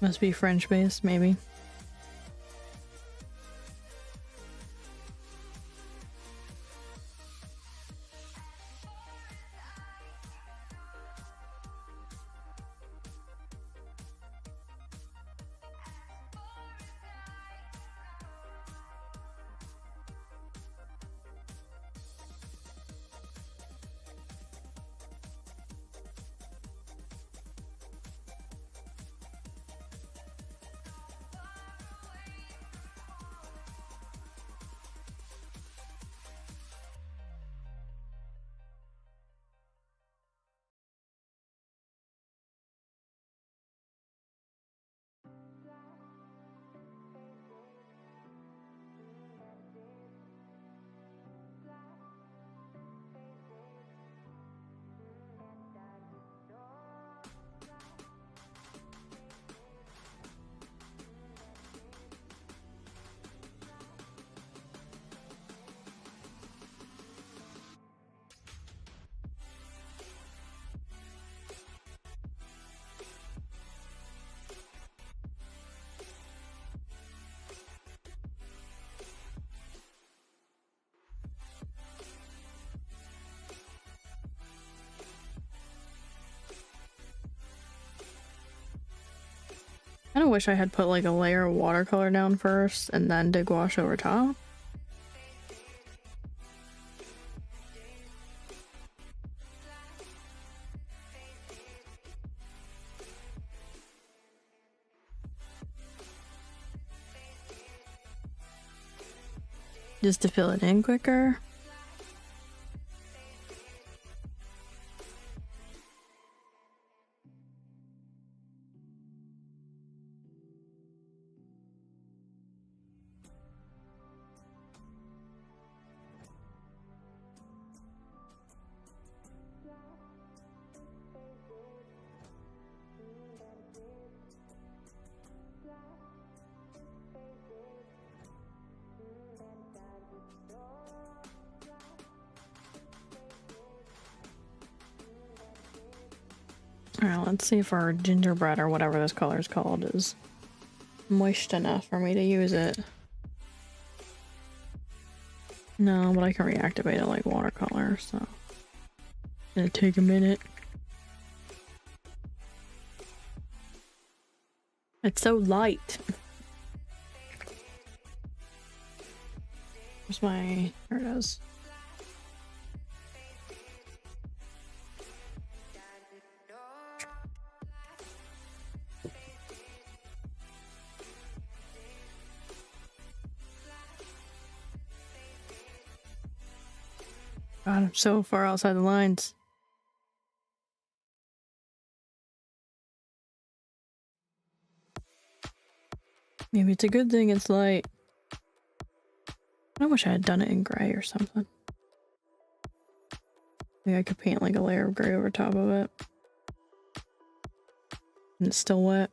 Must be French based, maybe. I kinda wish I had put like a layer of watercolor down first and then did gouache over top. Just to fill it in quicker. Alright, let's see if our gingerbread or whatever this color is called is moist enough for me to use it. No, but I can reactivate it like watercolor, so it'll take a minute. It's so light. Where's my... There it is. God, I'm so far outside the lines. Maybe it's a good thing it's light. I wish I had done it in gray or something. Maybe I could paint like a layer of gray over top of it. And it's still wet.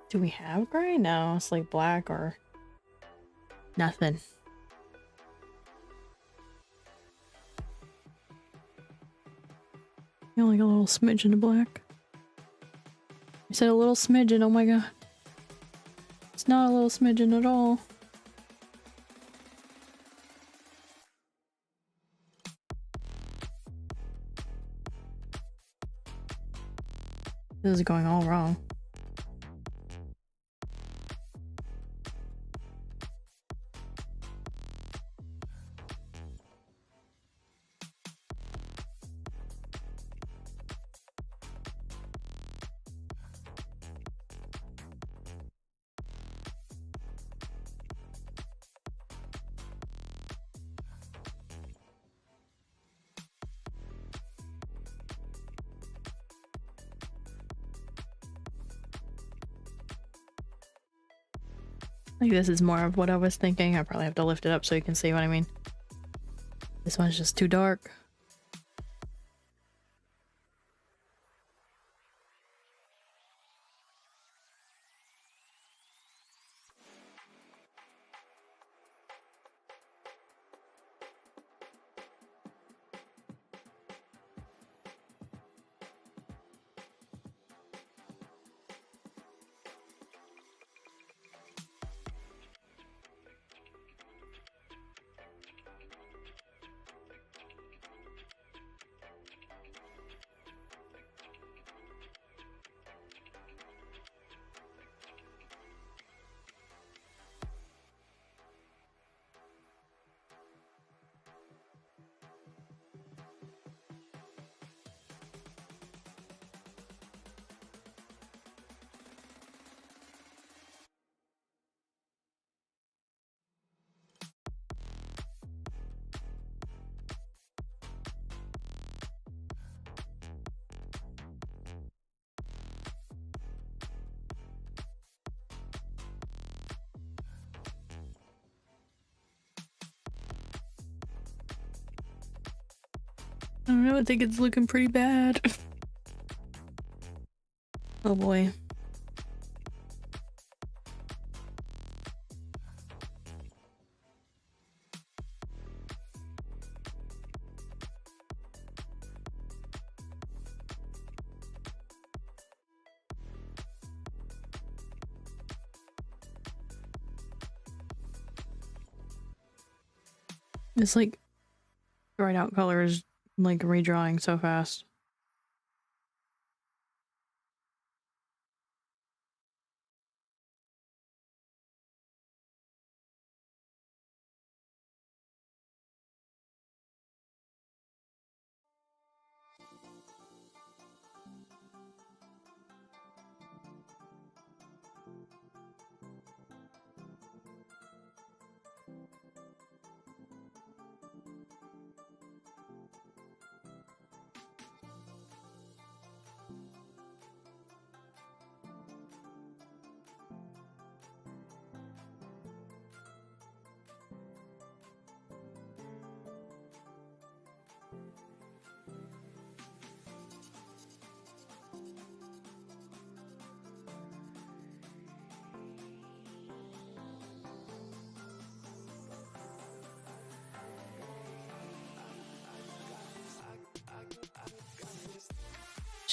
Do we have gray? No, it's like black or nothing. You know, like a little smidgen of black. I said a little smidgen, oh my god. It's not a little smidgen at all. This is going all wrong. Like this is more of what I was thinking. I probably have to lift it up so you can see what I mean. This one's just too dark. I don't know, I think it's looking pretty bad. Oh boy. It's like dried out colors like redrawing so fast.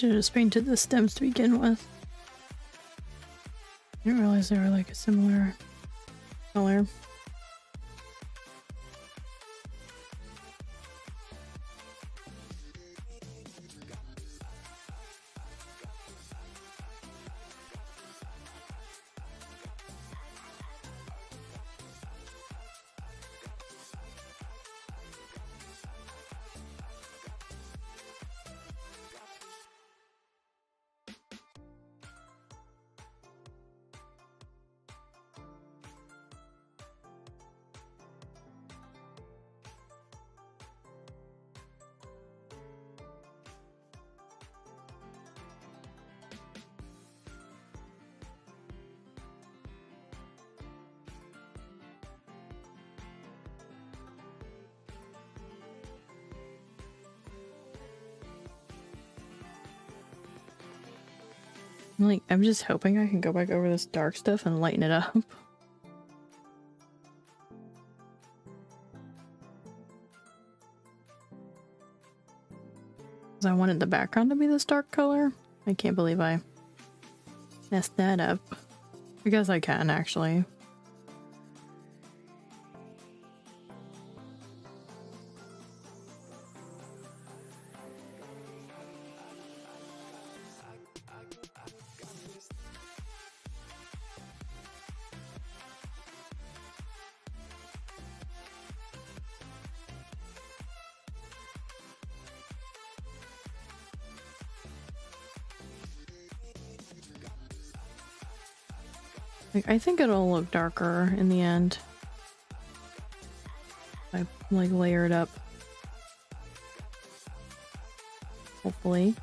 should have just painted the stems to begin with. I didn't realize they were like a similar color. Like, I'm just hoping I can go back over this dark stuff and lighten it up. 'Cause I wanted the background to be this dark color. I can't believe I messed that up. I guess I can, actually. Like, I think it'll look darker in the end. I like layer it up. Hopefully.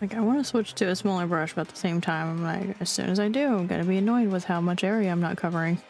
Like, I want to switch to a smaller brush, but at the same time, I'm like, as soon as I do, I'm gonna be annoyed with how much area I'm not covering.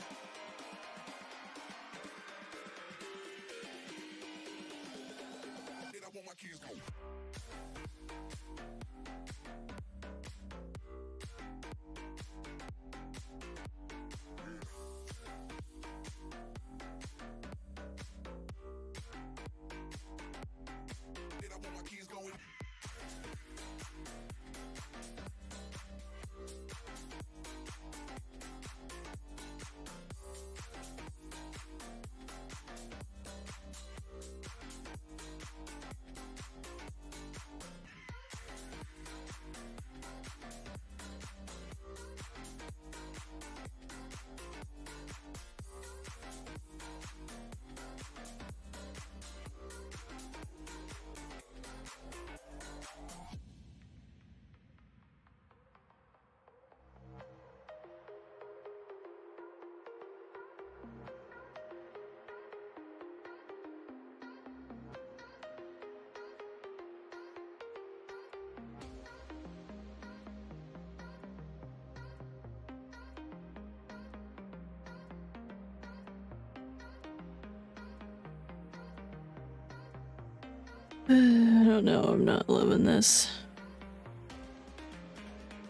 I don't know, I'm not loving this.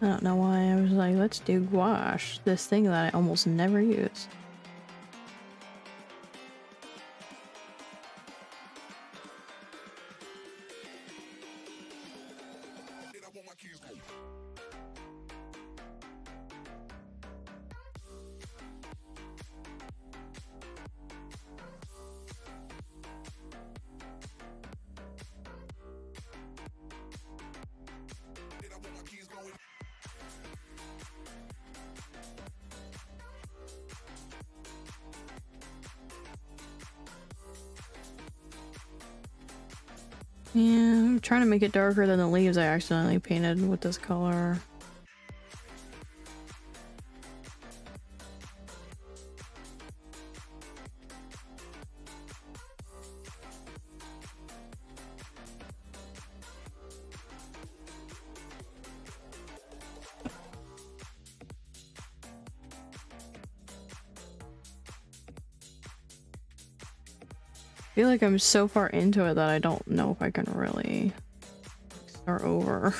I don't know why I was like, let's do gouache, this thing that I almost never use. Yeah, I'm trying to make it darker than the leaves I accidentally painted with this color. I feel like I'm so far into it that I don't know if I can really start over.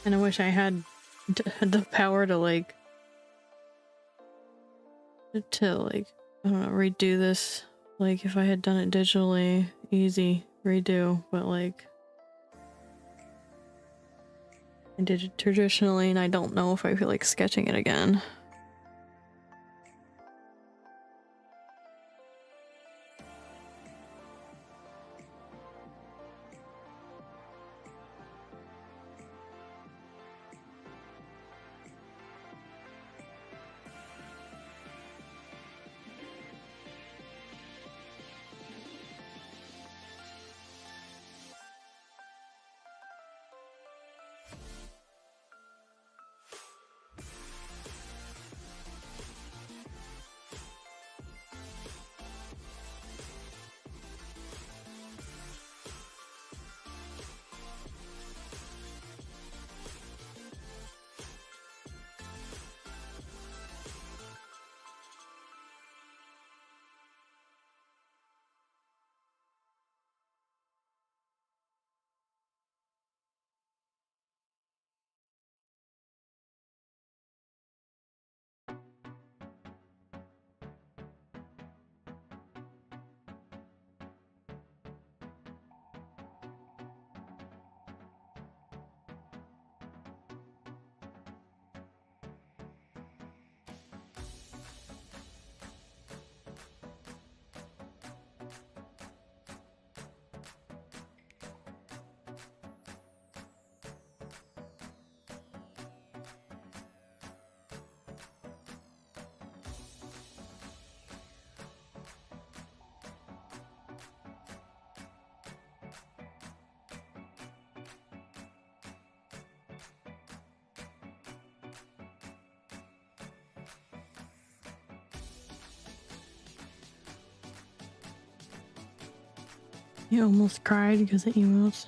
And I wish I had the power to I don't know, redo this. Like, if I had done it digitally, easy, redo, but like, I did it traditionally and I don't know if I feel like sketching it again. He almost cried because of emotes.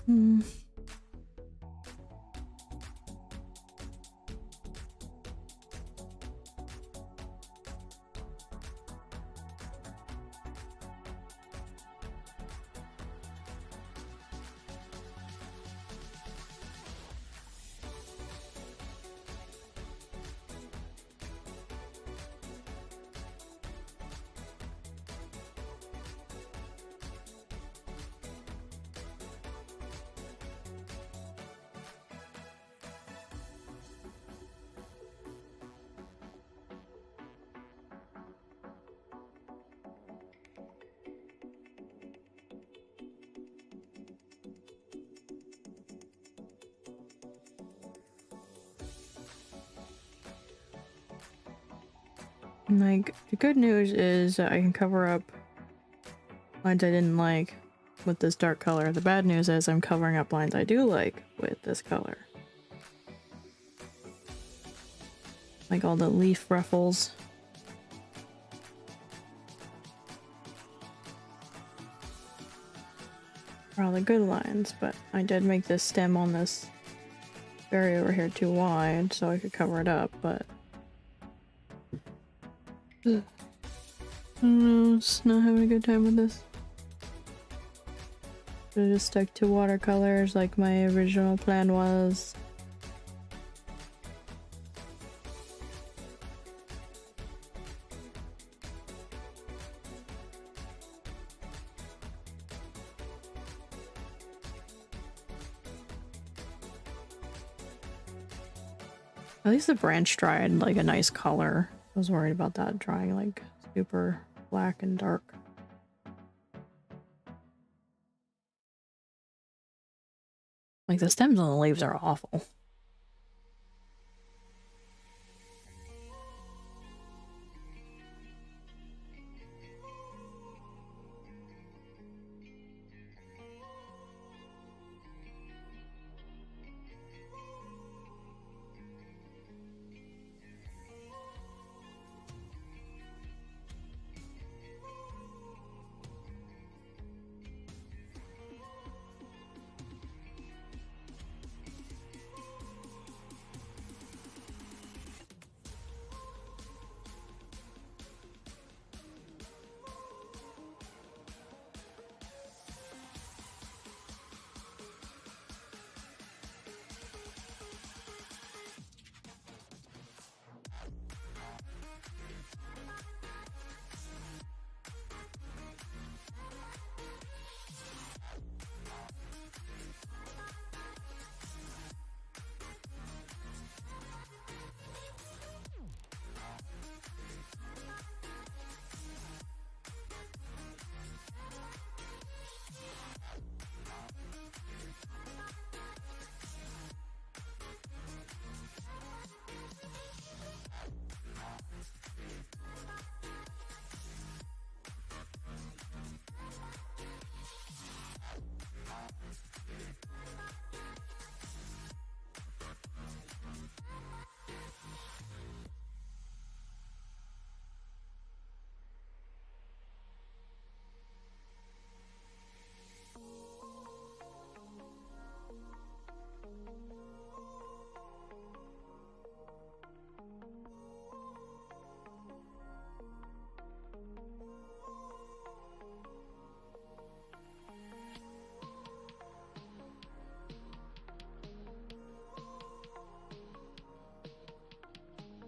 Hmm. Like, the good news is that I can cover up lines I didn't like with this dark color. The bad news is I'm covering up lines I do like with this color. Like all the leaf ruffles. Are all the good lines, but I did make this stem on this berry over here too wide so I could cover it up, but I don't know, just not having a good time with this. Should've just stuck to watercolors like my original plan was. At least the branch dried like a nice color. I was worried about that drying like super black and dark. Like the stems on the leaves are awful.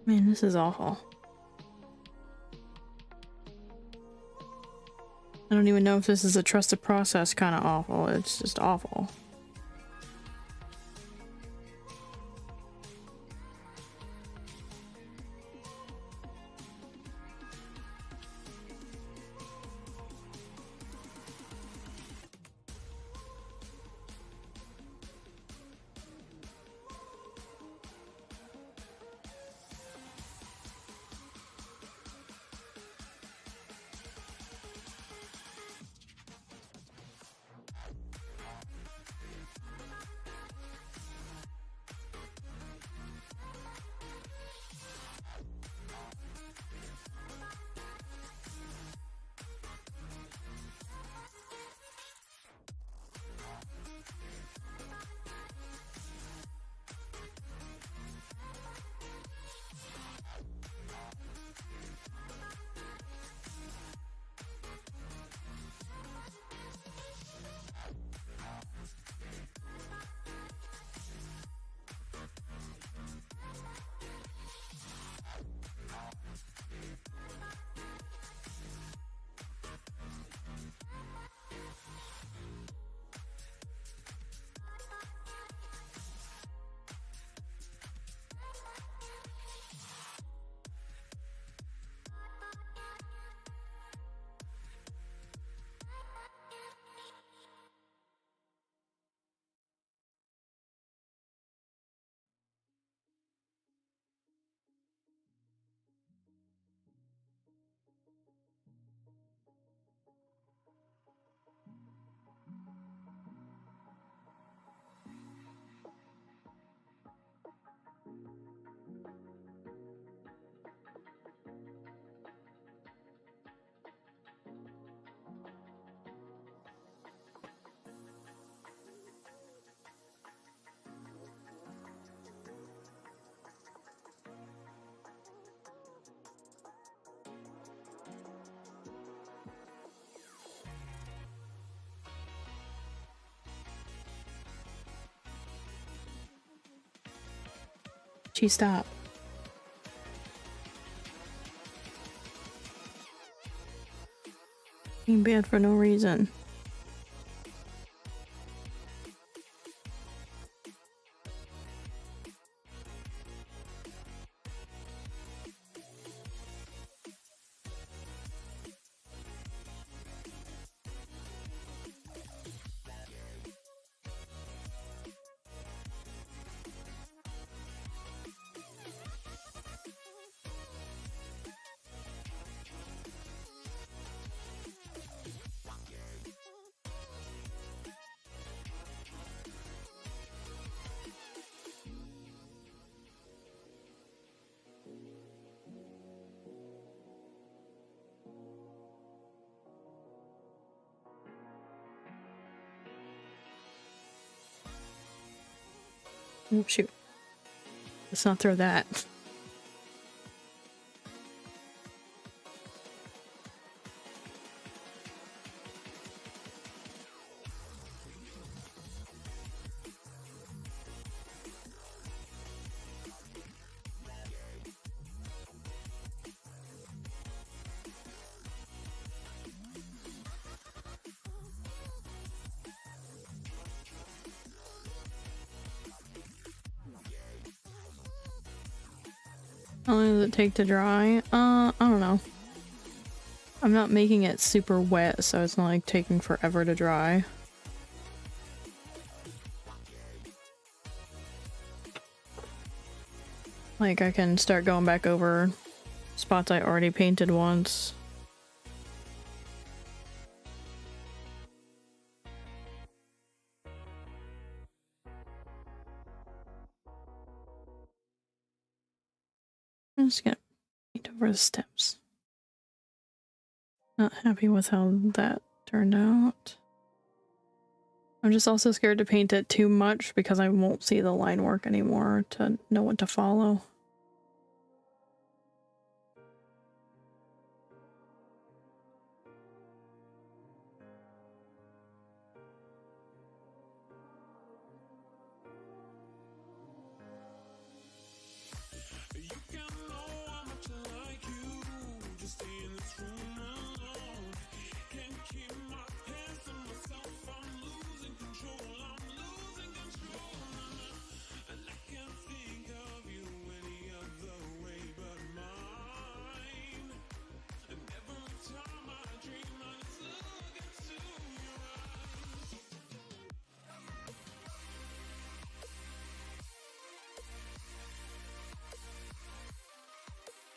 Man, this is awful. I don't even know if this is a trusted process kind of awful. It's just awful. she stop? Being bad for no reason. Oh, shoot. Let's not throw that. How long does it take to dry? I don't know. I'm not making it super wet, so it's not like taking forever to dry. Like I can start going back over spots I already painted once. I'm just gonna paint over the steps. Not happy with how that turned out. I'm just also scared to paint it too much because I won't see the line work anymore to know what to follow.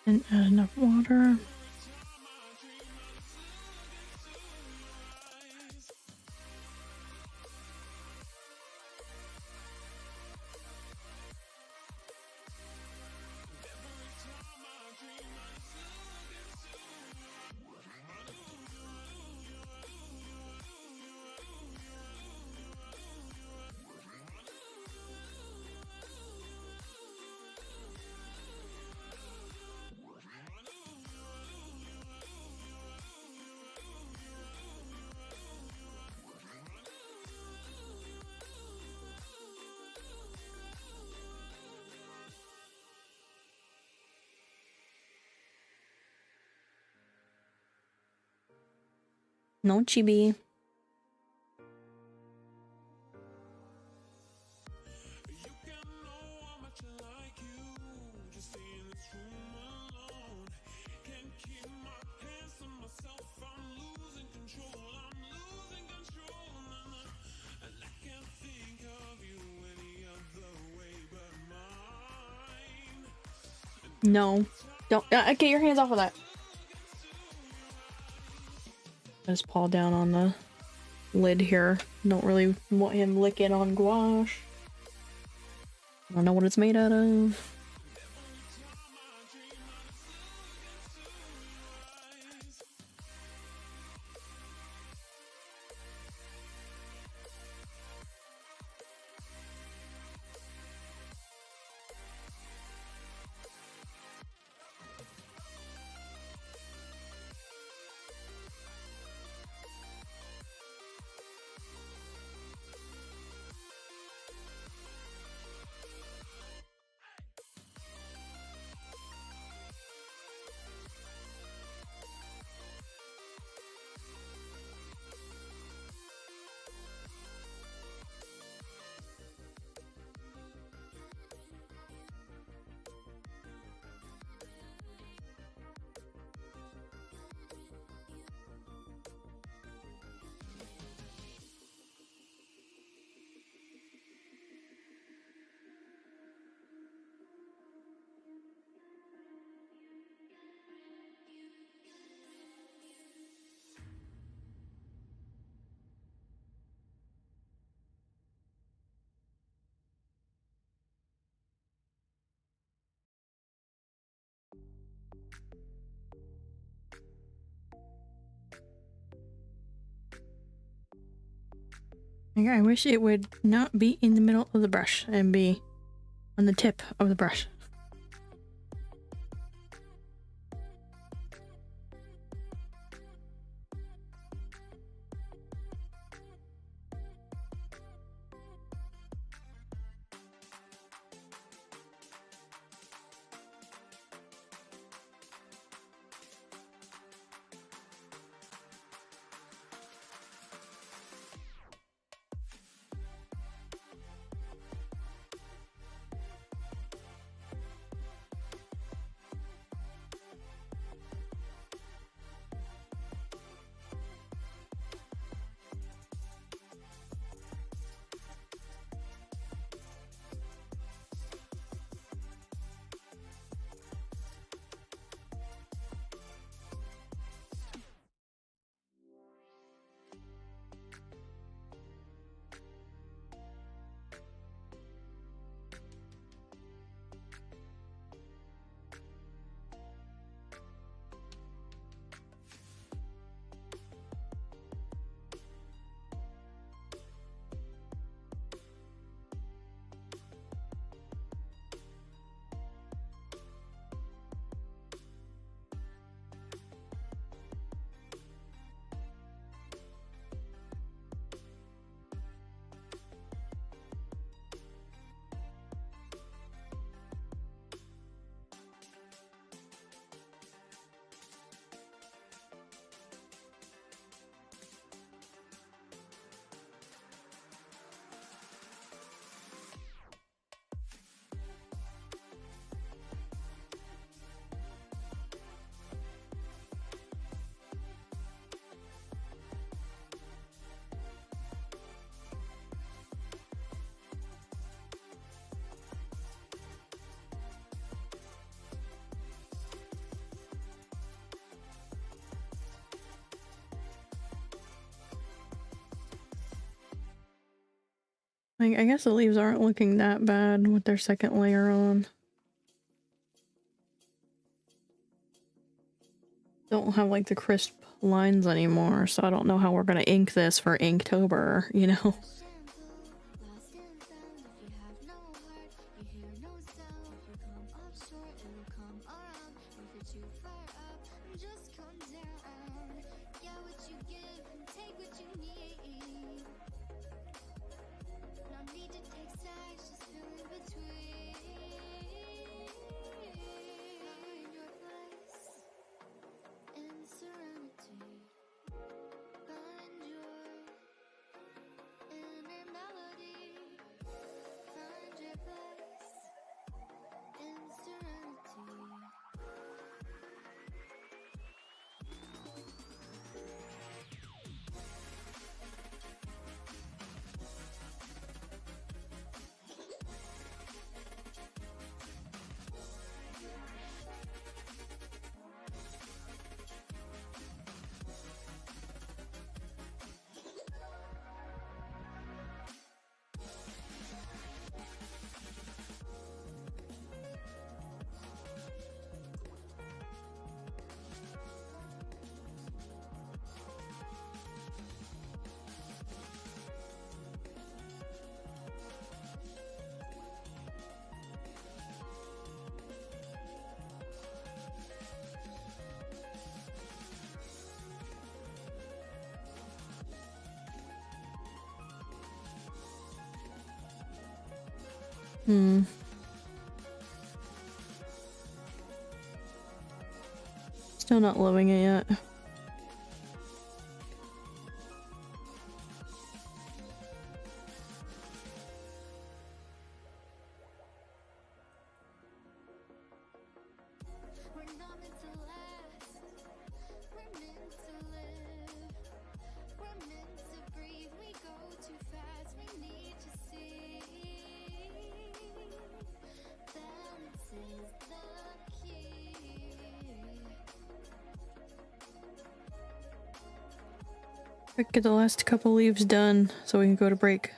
Didn't add enough water. No chibi. No. Don't get your hands off of that. Just paw down on the lid here. Don't really want him licking on gouache. I don't know what it's made out of. Like, I wish it would not be in the middle of the brush and be on the tip of the brush. Like, I guess the leaves aren't looking that bad with their second layer on. Don't have like the crisp lines anymore, so I don't know how we're gonna ink this for Inktober, you know? Still not loving it yet. Quick, get the last couple leaves done so we can go to break.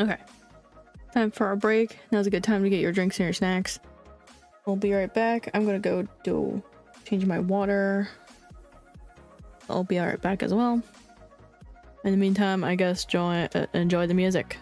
Okay. Time for our break. Now's a good time to get your drinks and your snacks. We'll be right back. I'm gonna go change my water. I'll be right back as well. In the meantime, I guess enjoy the music.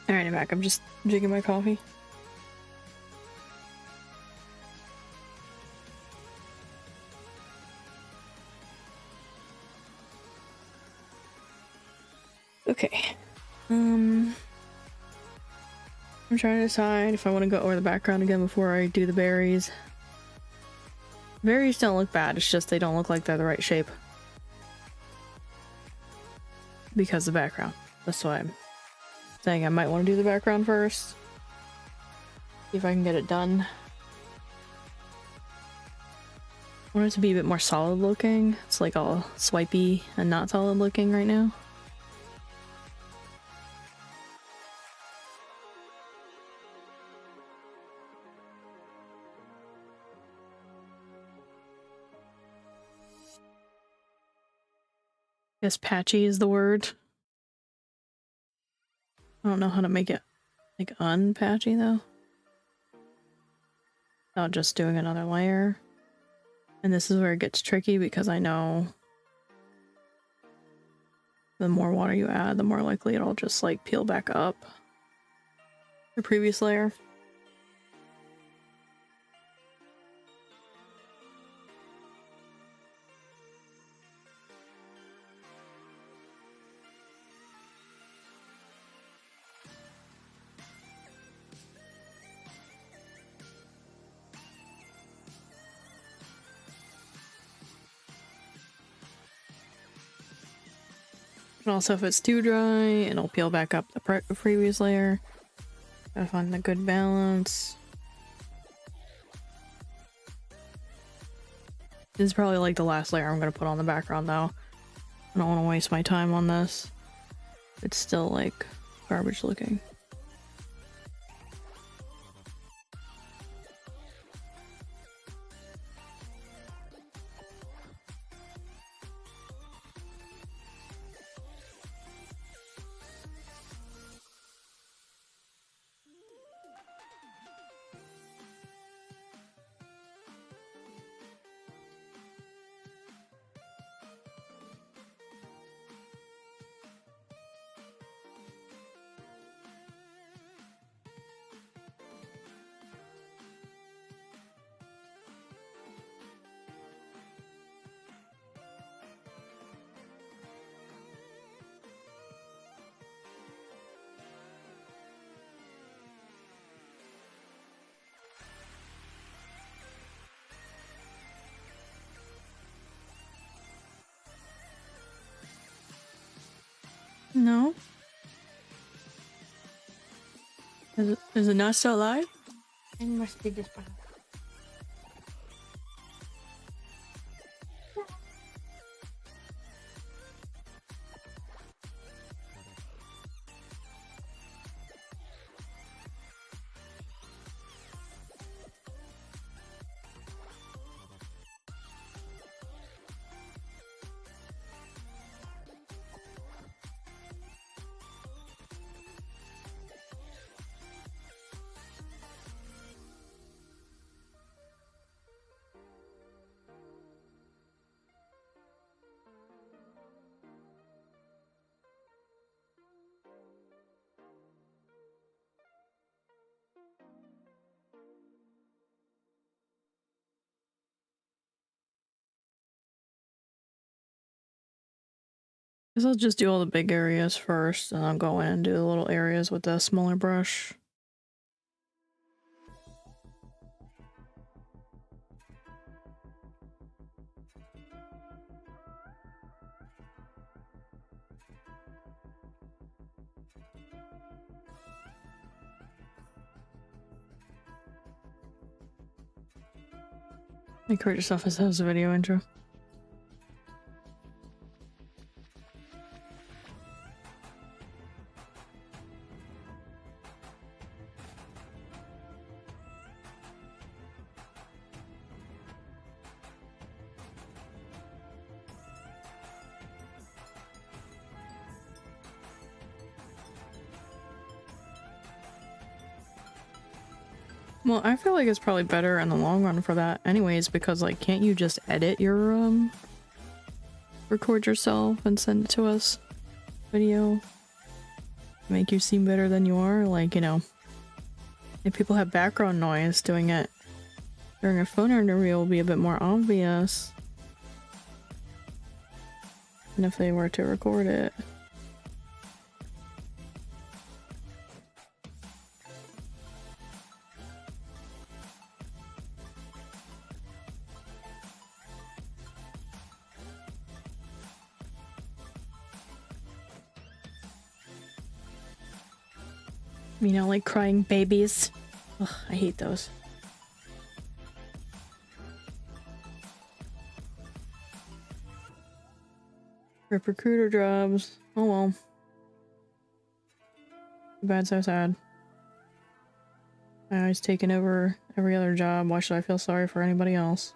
Alright, I'm back. I'm just drinking my coffee. Okay. I'm trying to decide if I want to go over the background again before I do the berries. Berries don't look bad, it's just they don't look like they're the right shape. Because of the background. That's why I'm saying I might want to do the background first. See if I can get it done. I want it to be a bit more solid looking. It's like all swipey and not solid looking right now. I guess patchy is the word. I don't know how to make it like unpatchy though. Not just doing another layer. And this is where it gets tricky because I know the more water you add, the more likely it'll just like peel back up the previous layer. And also if it's too dry, it'll peel back up the previous layer. Gotta find the good balance. This is probably like the last layer I'm gonna put on the background though. I don't want to waste my time on this. it's still like garbage looking. No? Is it not still alive? And must be this part. Guess I'll just do all the big areas first, and I'll go in and do the little areas with the smaller brush. Encourage yourself as a video intro. Well, I feel like it's probably better in the long run for that anyways, because like, can't you just edit your, record yourself and send it to us? Video? Make you seem better than you are? Like, you know, if people have background noise, doing it during a phone interview will be a bit more obvious than if they were to record it. You know, like crying babies. Ugh, I hate those. Rip recruiter jobs. Oh well. Too bad, so sad. I was taking over every other job. Why should I feel sorry for anybody else?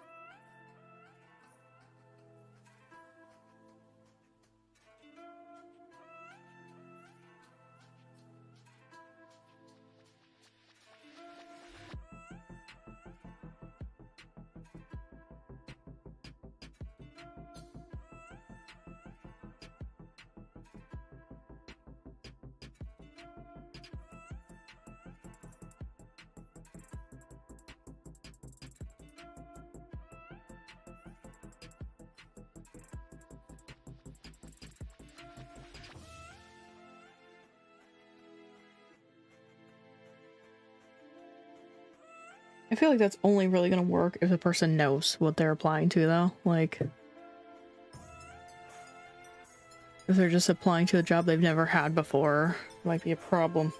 I feel like that's only really gonna work if the person knows what they're applying to, though. Like, if they're just applying to a job they've never had before, it might be a problem.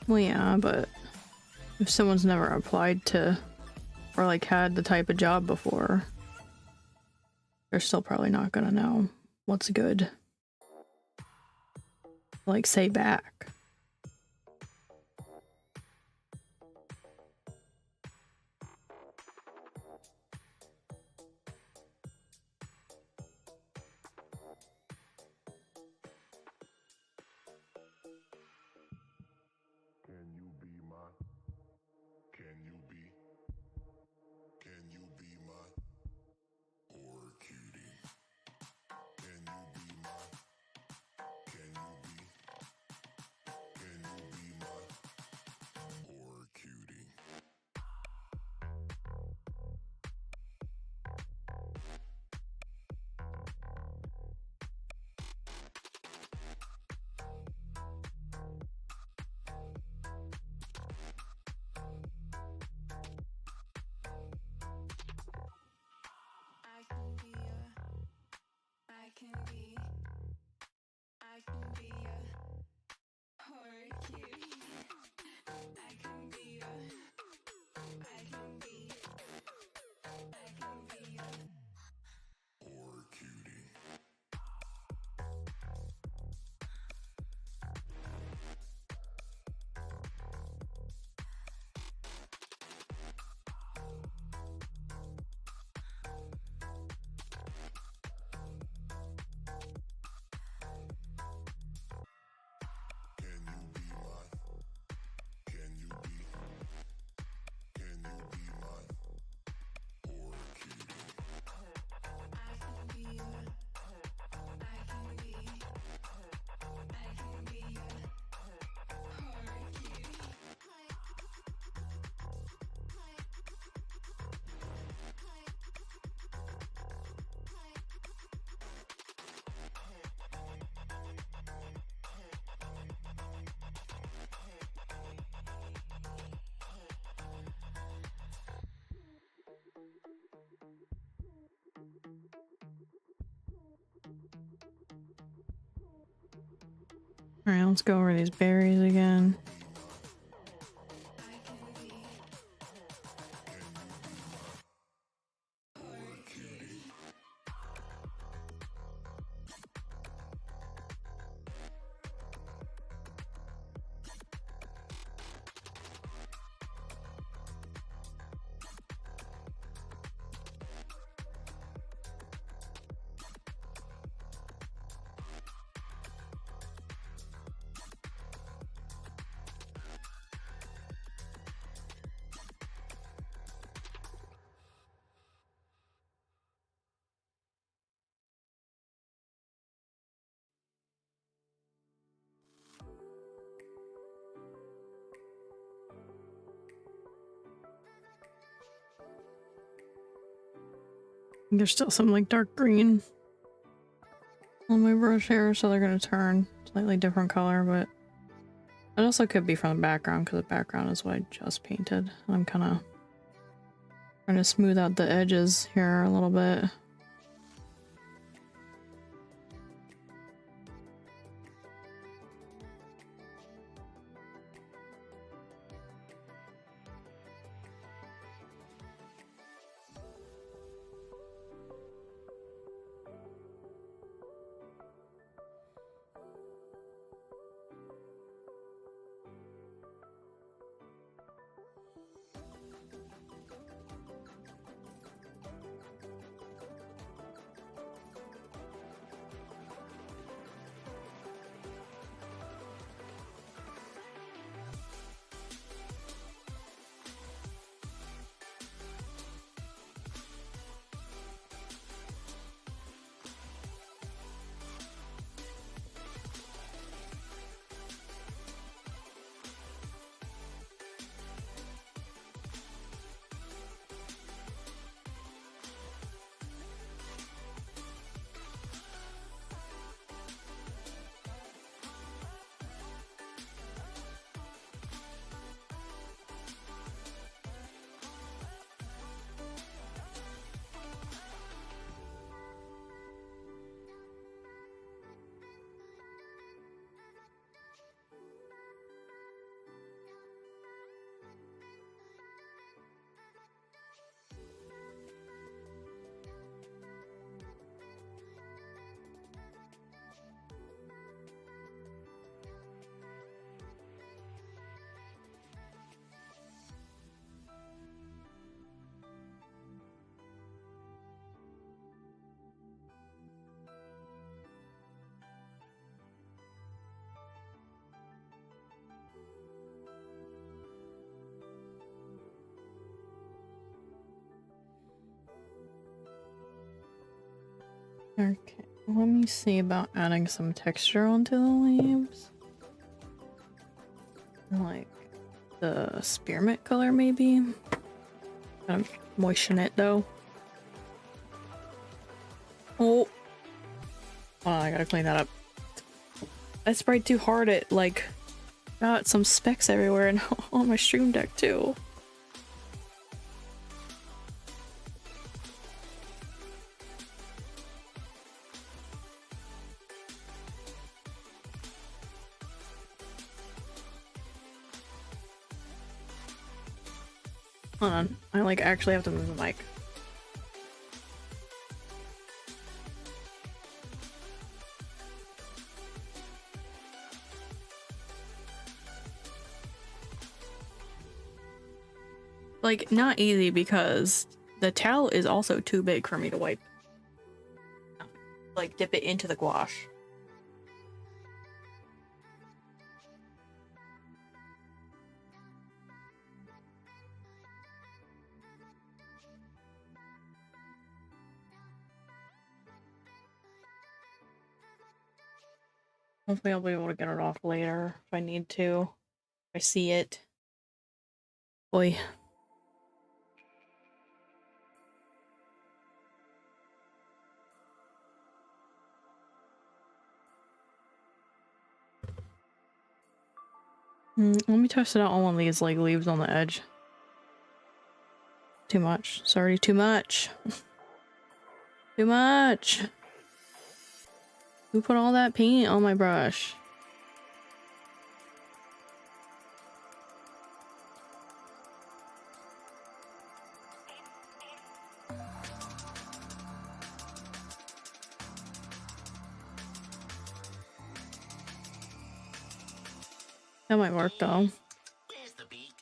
Well, yeah, but if someone's never applied to or like had the type of job before, they're still probably not gonna know what's good. Like, say back. Alright, let's go over these berries again. There's still some like dark green on my brush here, so they're gonna turn slightly different color, but it also could be from the background because the background is what I just painted. I'm kind of trying to smooth out the edges here a little bit. Okay, let me see about adding some texture onto the leaves. Like the spearmint color, maybe? Gotta moisten it though. Oh! Oh, I gotta clean that up. I sprayed too hard, it like got some specks everywhere and on my stream deck too. Hold on, I like actually have to move the mic. Like, not easy because the towel is also too big for me to wipe. Like, dip it into the gouache. Hopefully I'll be able to get it off later if I need to. If I see it. Boy. Let me test it out on one of these like leaves on the edge. Too much. It's already too much. Too much. Who put all that paint on my brush? That might work though. Where's the beak?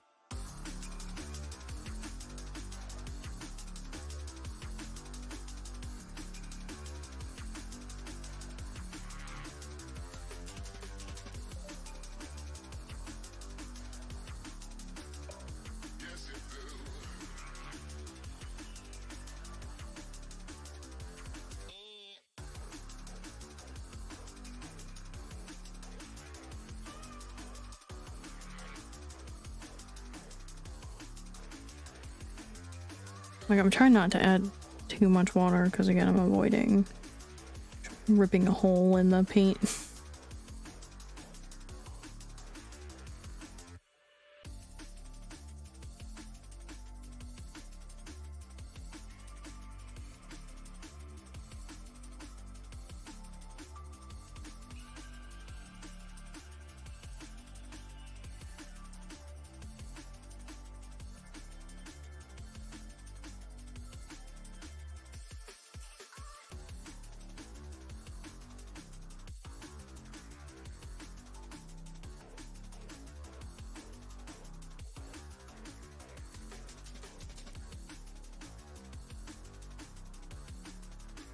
Like, I'm trying not to add too much water because again I'm avoiding ripping a hole in the paint.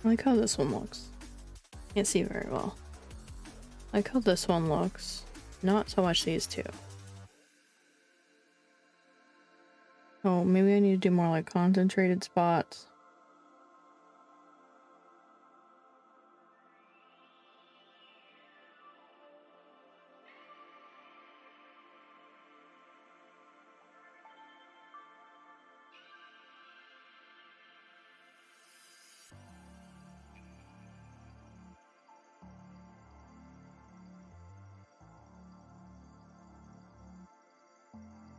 I like how this one looks. Can't see very well. I like how this one looks. Not so much these two. Oh, maybe I need to do more like concentrated spots.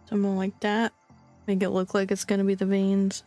Something like that. Make it look like it's gonna be the veins.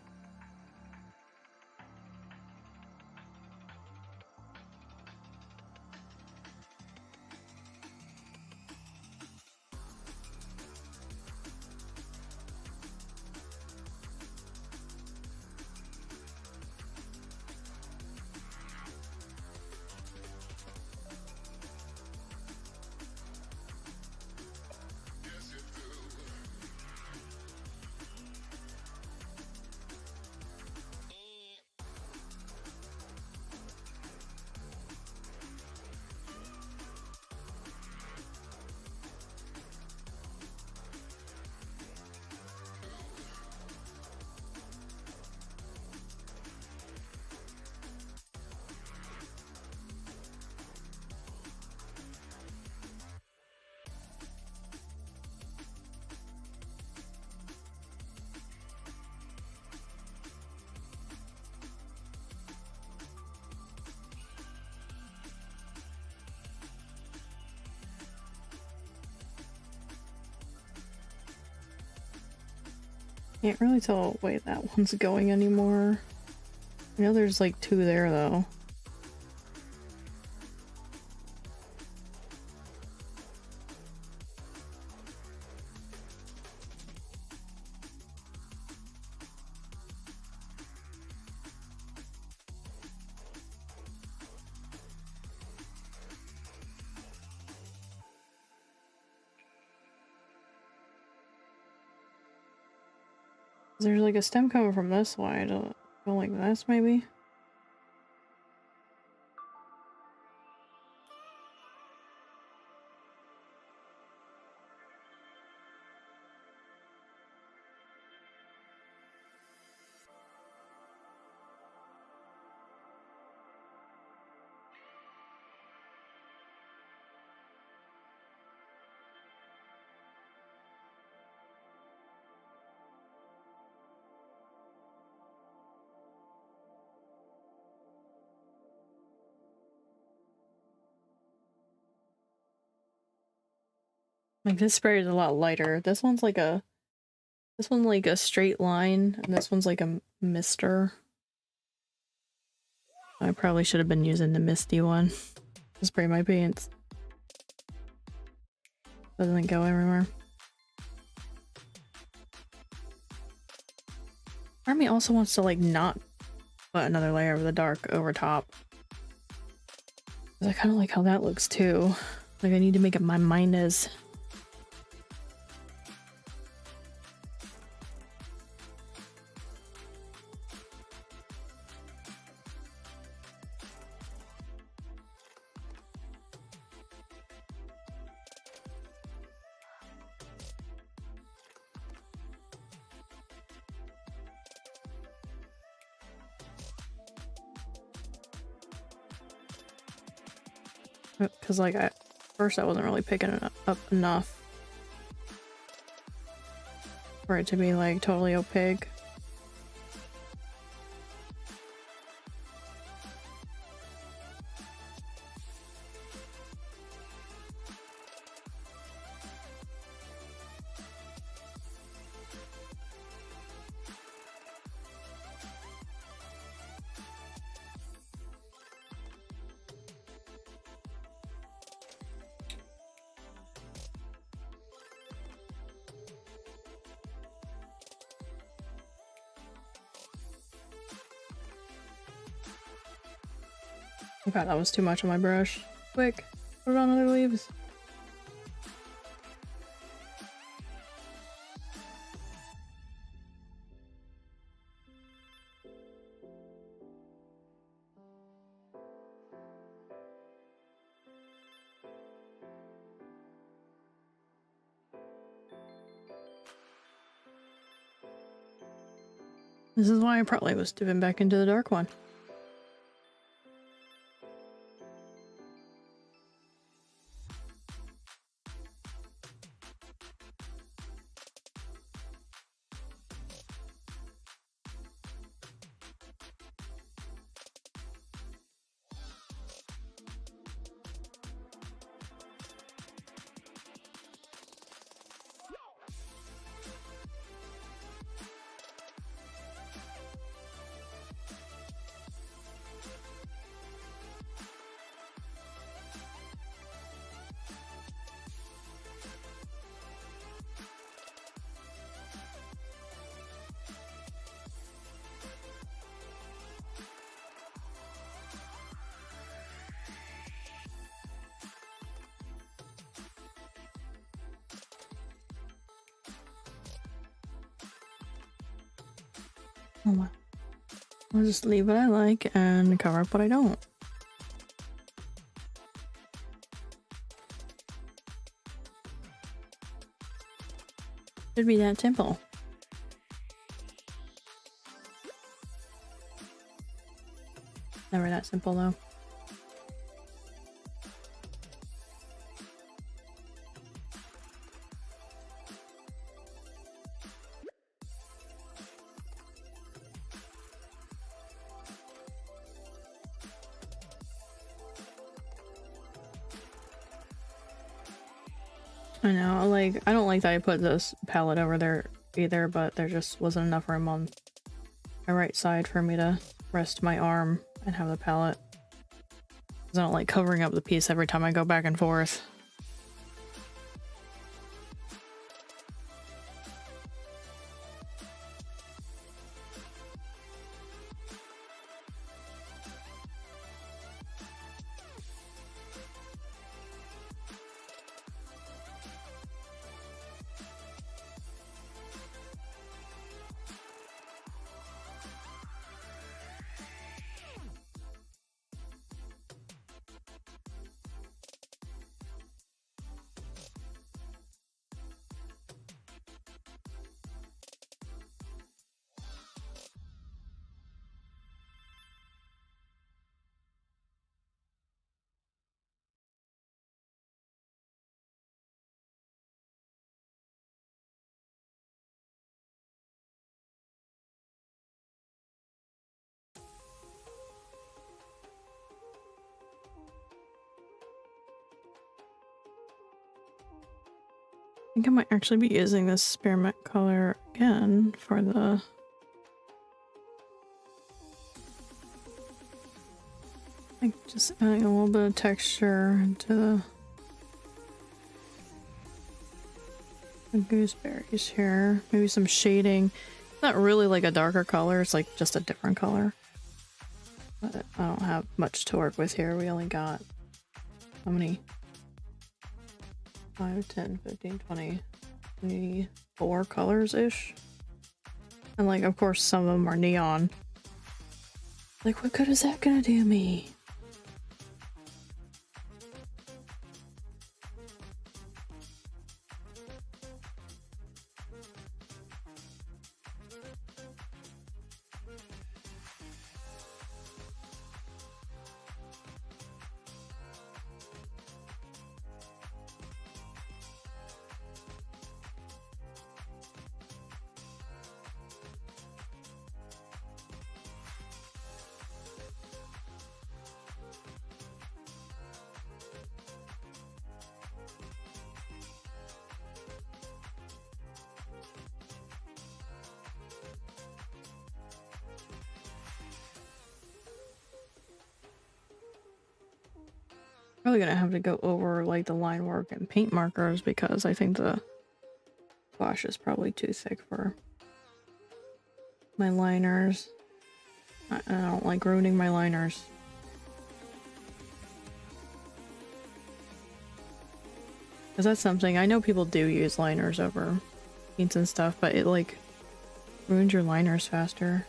Can't really tell what way that one's going anymore. I know there's like 2 there though. There's like a stem coming from this way. Go like this, maybe? Like this spray is a lot lighter. This one's like a straight line, and this one's like a mister. I probably should have been using the misty one to spray my paints. Doesn't go everywhere. Part of me also wants to like not put another layer of the dark over top. I kind of like how that looks too. Like I need to make up my mind as because like at first I wasn't really picking it up enough for it to be like totally opaque. Okay, that was too much on my brush. Quick, put it on other leaves. This is why I probably was dipping back into the dark one. I'll just leave what I like and cover up what I don't. Should be that simple. Never that simple though. I know, like, I don't like that I put this palette over there either, but there just wasn't enough room on my right side for me to rest my arm and have the palette. Because I don't like covering up the piece every time I go back and forth. I think I might actually be using this spearmint color again for the like just adding a little bit of texture into the gooseberries here. Maybe some shading. It's not really like a darker color, it's like just a different color. But I don't have much to work with here. We only got how many? 5, 10, 15, 20, 24 colors-ish. And like, of course, some of them are neon. Like, what good is that gonna do me? Probably gonna have to go over like the line work and paint markers because I think the gouache is probably too thick for my liners. I don't like ruining my liners. Because that's something, I know people do use liners over paints and stuff, but it like ruins your liners faster.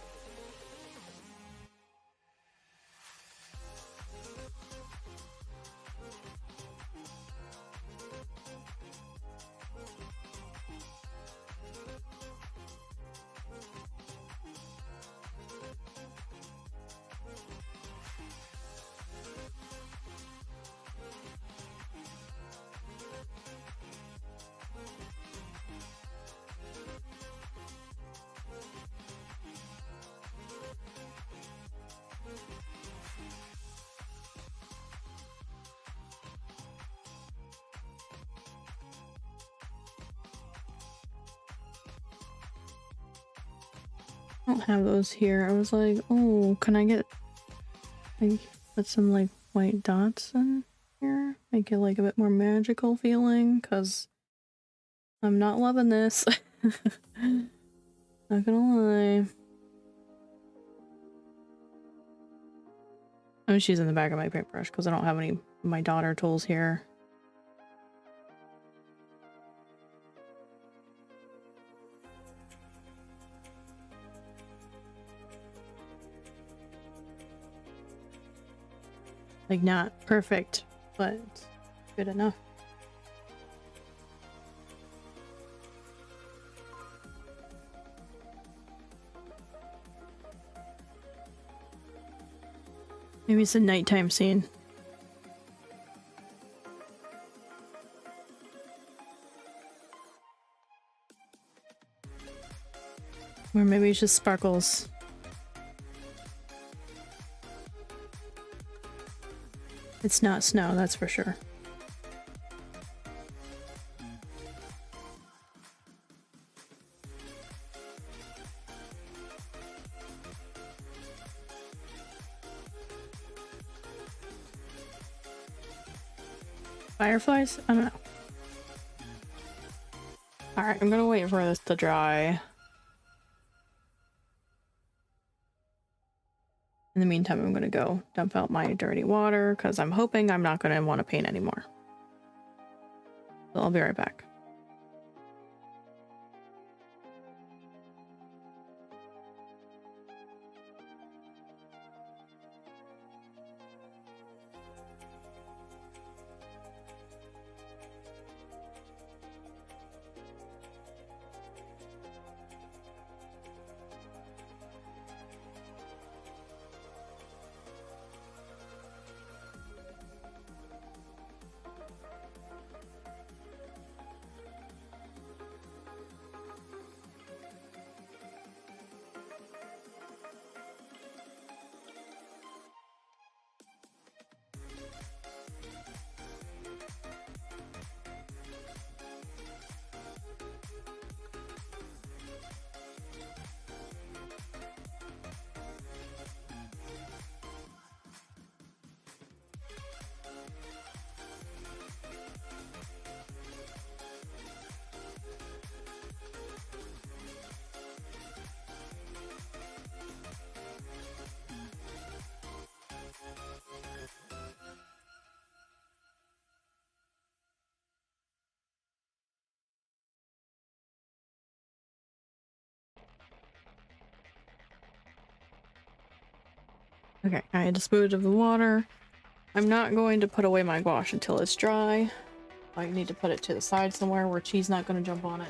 I don't have those here. I was like, oh, can I get like put some like white dots in here? Make it like a bit more magical feeling, because I'm not loving this. Not gonna lie. I'm just using the back of my paintbrush because I don't have any of my daughter tools here. Like, not perfect, but good enough. Maybe it's a nighttime scene. Or maybe it's just sparkles. It's not snow, that's for sure. Fireflies? I don't know. Alright, I'm gonna wait for this to dry. In the meantime, I'm gonna go dump out my dirty water because I'm hoping I'm not gonna want to paint anymore. So I'll be right back. Okay, I disposed of the water. I'm not going to put away my gouache until it's dry. I need to put it to the side somewhere where Chi's not going to jump on it.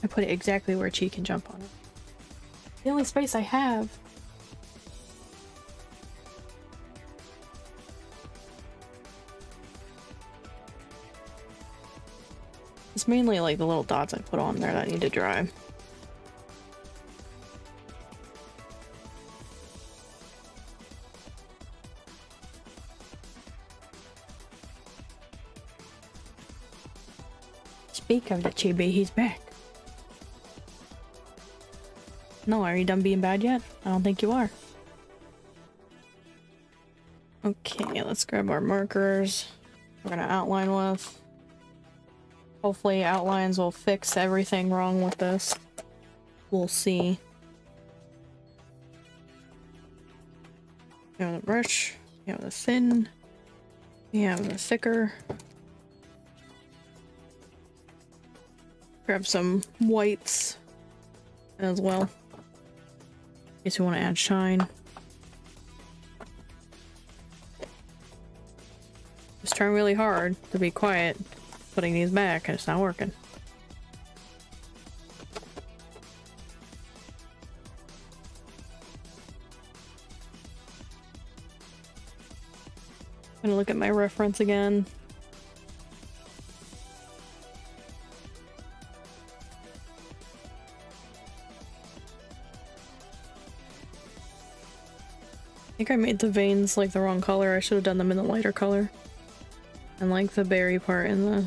I put it exactly where Chi can jump on it. The only space I have. It's mainly like the little dots I put on there that need to dry. Speak of the Chibi, he's back. No, are you done being bad yet? I don't think you are. Okay, let's grab our markers. We're gonna outline with. Hopefully outlines will fix everything wrong with this. We'll see. We have the brush, we have the thin, we have the thicker. Grab some whites as well. In case we want to add shine. Just trying really hard to be quiet, putting these back, and it's not working. I'm gonna look at my reference again. I think I made the veins like the wrong color. I should have done them in the lighter color. And like the berry part in the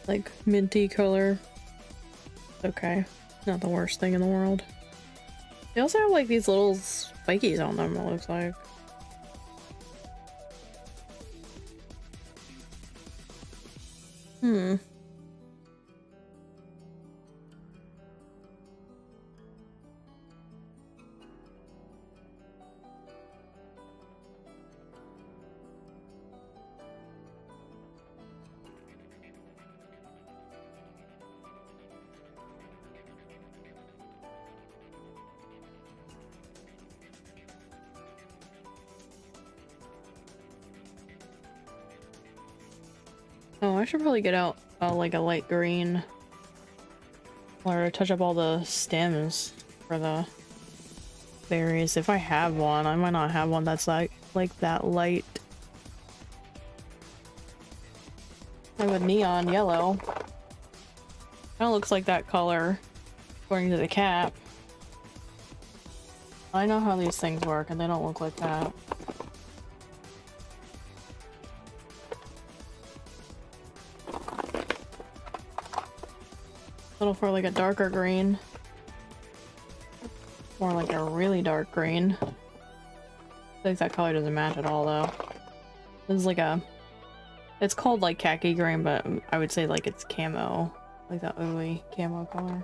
like minty color. Okay, not the worst thing in the world. They also have like these little spikies on them, it looks like. Oh, I should probably get out like a light green or touch up all the stems for the berries. If I have one, I might not have one that's like that light. I have a neon yellow. Kind of looks like that color according to the cap. I know how these things work and they don't look like that. Little for like a darker green. Or like a really dark green. I think that color doesn't match at all though. This is like a... It's called like khaki green, but I would say like it's camo. Like that ugly camo color.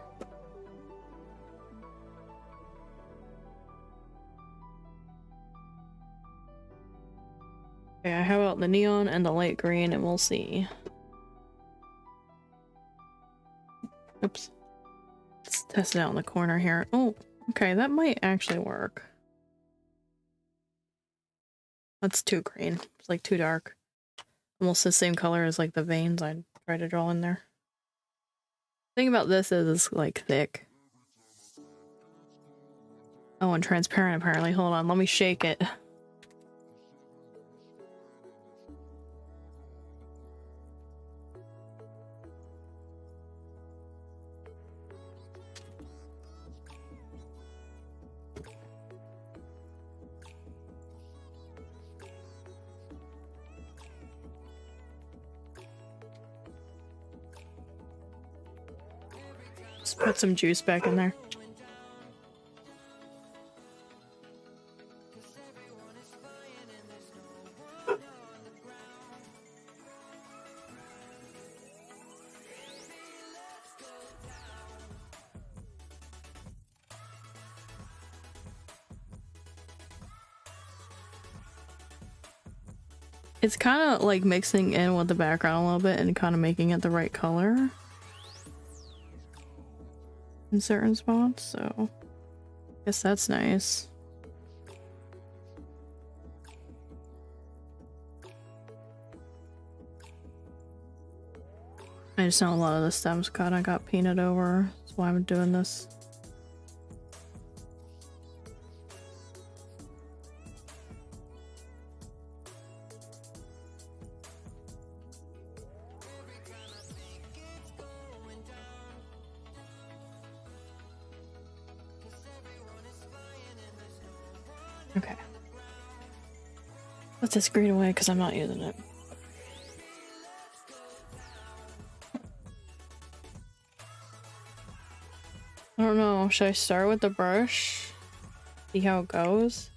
Okay, how about the neon and the light green, and we'll see. Oops. Let's test it out in the corner here. Oh, okay, that might actually work. That's too green. It's like too dark. Almost the same color as like the veins I tried to draw in there. The thing about this is it's like thick. Oh, and transparent apparently. Hold on, let me shake it. Just put some juice back in there. It's kind of like mixing in with the background a little bit and kind of making it the right color in certain spots, so I guess that's nice. I just know a lot of the stems kind of got painted over. That's why I'm doing this. Okay. Put this green away because I'm not using it. I don't know. Should I start with the brush? See how it goes?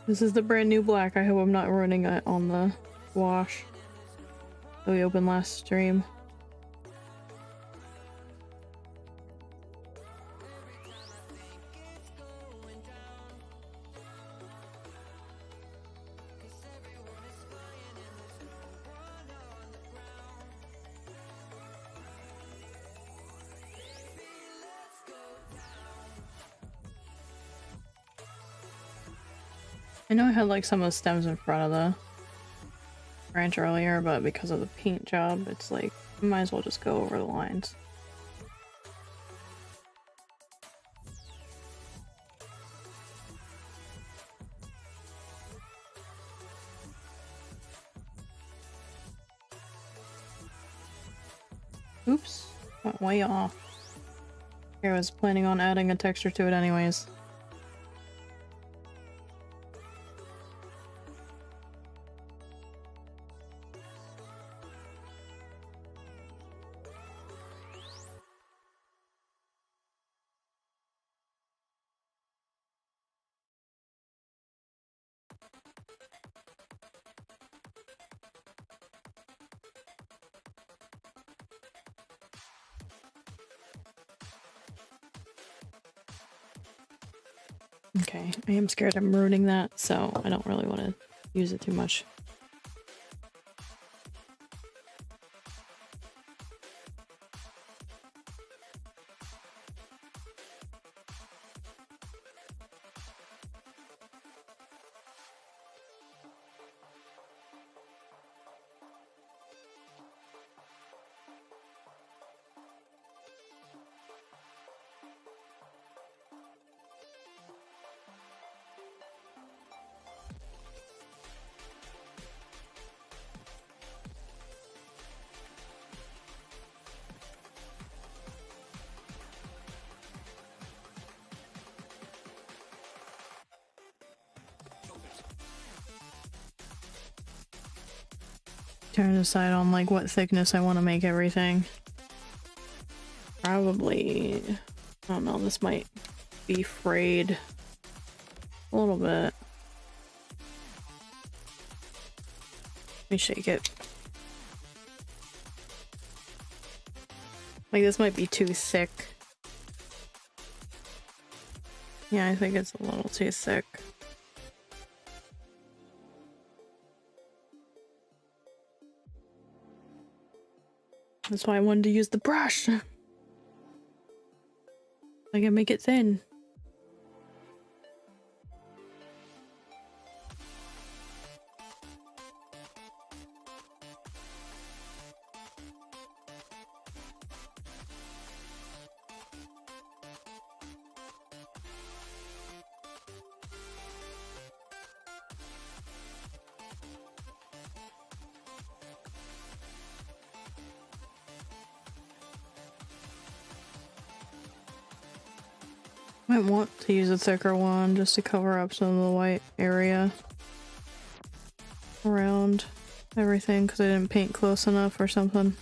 This is the brand new black. I hope I'm not ruining it on the wash that we opened last stream. I know I had like some of the stems in front of the branch earlier, but because of the paint job, it's like, I might as well just go over the lines. Oops, went way off. I was planning on adding a texture to it anyways. Okay, I am scared I'm ruining that, so I don't really want to use it too much. Trying to decide on like what thickness I want to make everything. Probably, I don't know, this might be frayed a little bit. Let me shake it. Like this might be too thick. Yeah, I think it's a little too thick. That's why I wanted to use the brush. I can make it thin. Might want to use a thicker one just to cover up some of the white area around everything because I didn't paint close enough or something.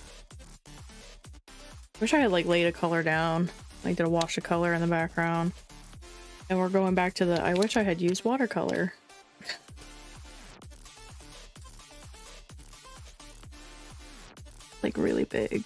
Wish I had like laid a color down, like did a wash of color in the background. And we're going back to the, I wish I had used watercolor. Like really big.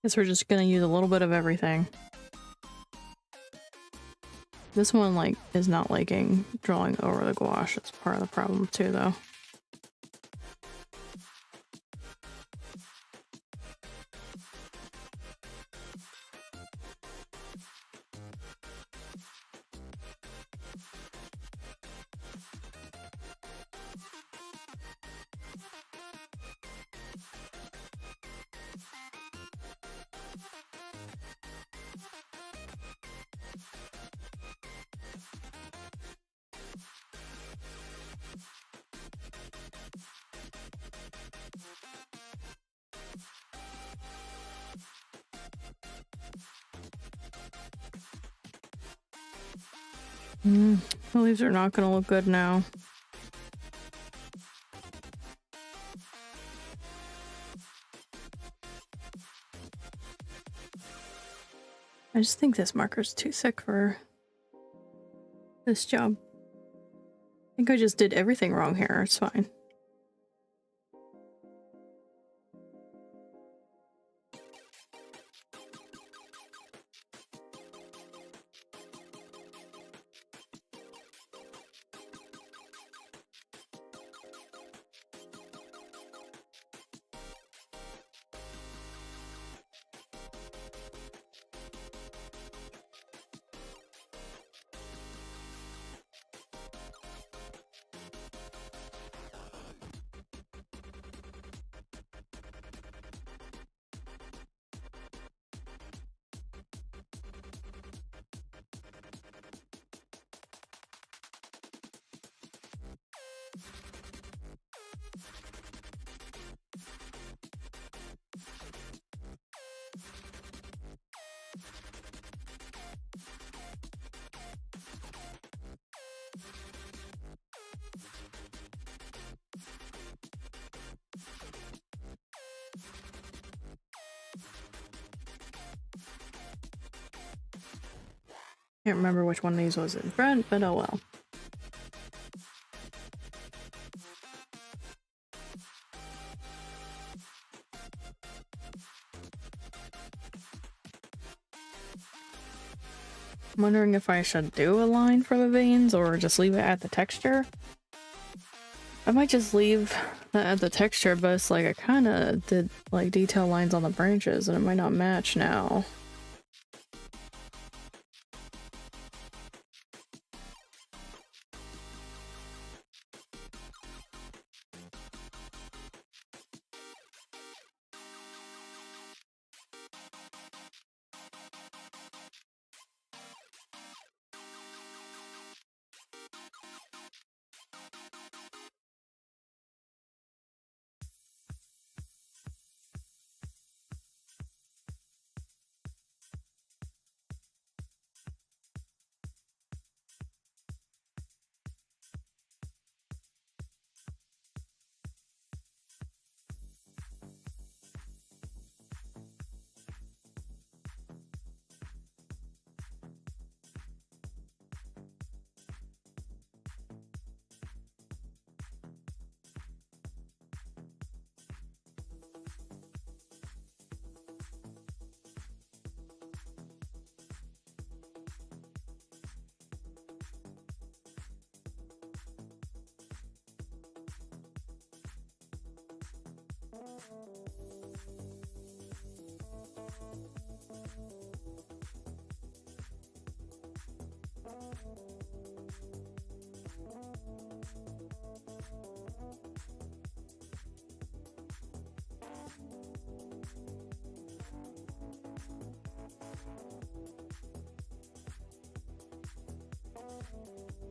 Guess we're just gonna use a little bit of everything. This one, like, is not liking drawing over the gouache. It's part of the problem too, though. The leaves are not gonna look good now. I just think this marker's too thick for this job. I think I just did everything wrong here. It's fine. Can't remember which one of these was in front, but oh well. I'm wondering if I should do a line for the veins or just leave it at the texture. I might just leave that at the texture, but it's like I kind of did like detail lines on the branches and it might not match now.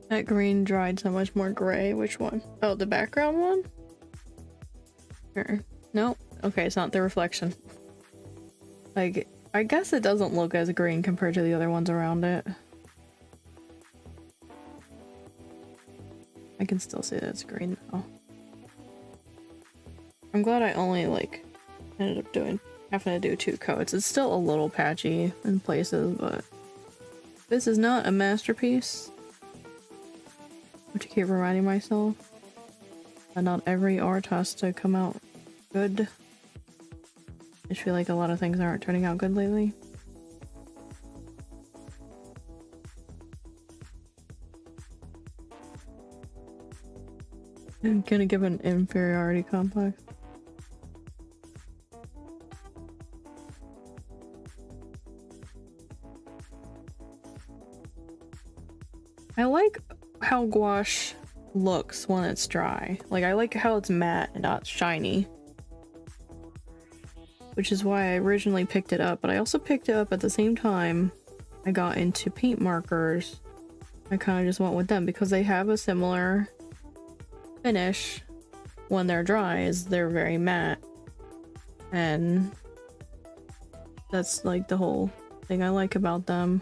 That green dried so much more gray. Which one? Oh, the background one? Here. Nope. Okay, it's not the reflection. Like, I guess it doesn't look as green compared to the other ones around it. I can still see that it's green though. I'm glad I only like ended up having to do 2 coats. It's still a little patchy in places, but this is not a masterpiece. To keep reminding myself that not every art has to come out good. I just feel like a lot of things aren't turning out good lately. I'm gonna give an inferiority complex. I like how gouache looks when it's dry. Like, I like how it's matte and not shiny. Which is why I originally picked it up, but I also picked it up at the same time I got into paint markers. I kind of just went with them because they have a similar finish when they're dry, as they're very matte. And that's like the whole thing I like about them.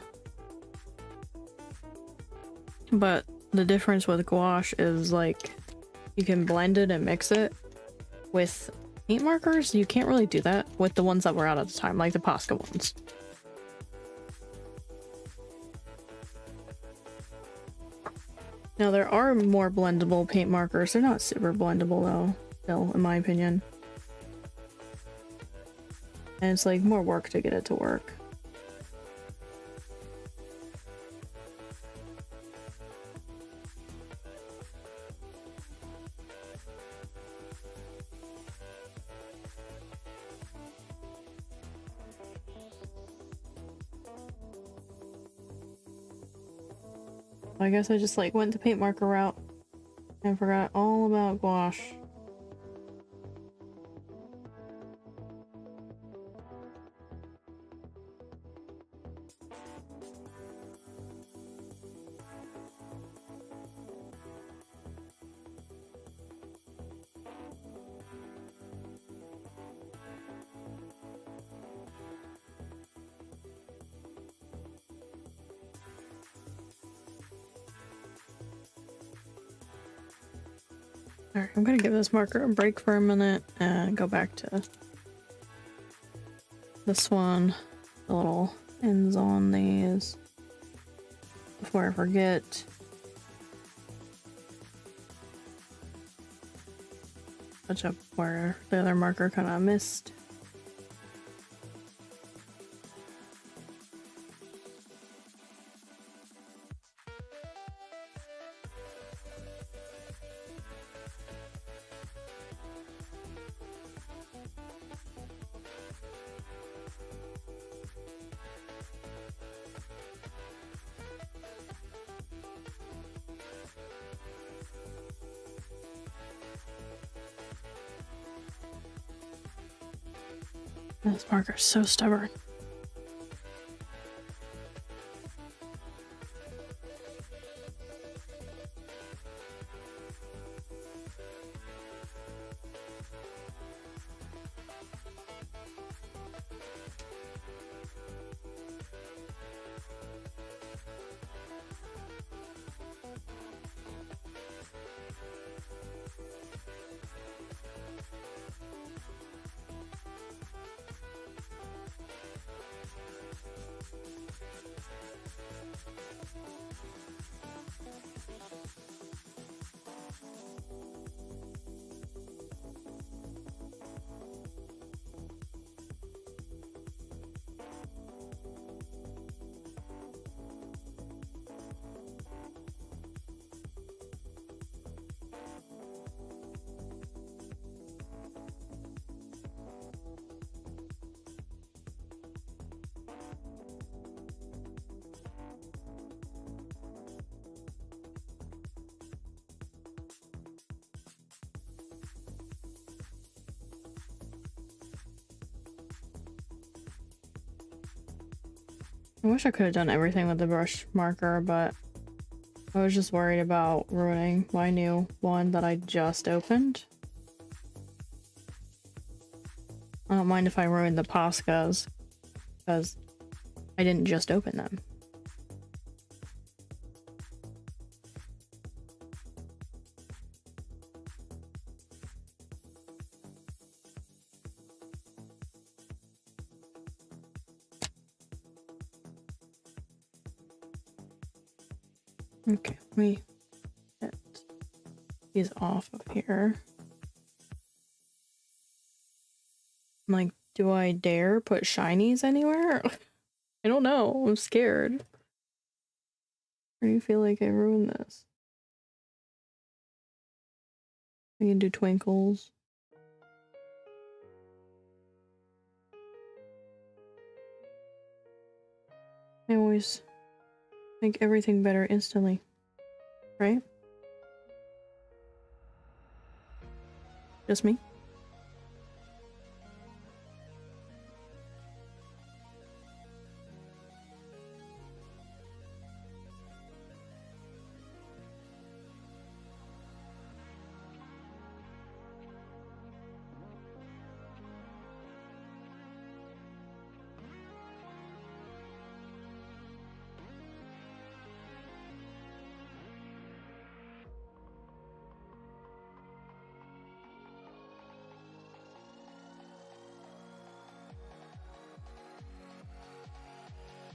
But the difference with gouache is like you can blend it and mix it. With paint markers, you can't really do that with the ones that were out at the time, like the Posca ones. Now there are more blendable paint markers. They're not super blendable though, still, in my opinion. And it's like more work to get it to work. I guess I just like went the paint marker route and forgot all about gouache. Alright, I'm gonna give this marker a break for a minute and go back to this one. The little ends on these before I forget. Touch up where the other marker kind of missed. This marker's so stubborn. I wish I could have done everything with the brush marker, but I was just worried about ruining my new one that I just opened. I don't mind if I ruin the Poscas, because I didn't just open them. Okay, let me get these off of here. I'm like, do I dare put shinies anywhere? I don't know. I'm scared. Or do you feel like I ruined this? I can do twinkles. I always make everything better instantly, right? Just me?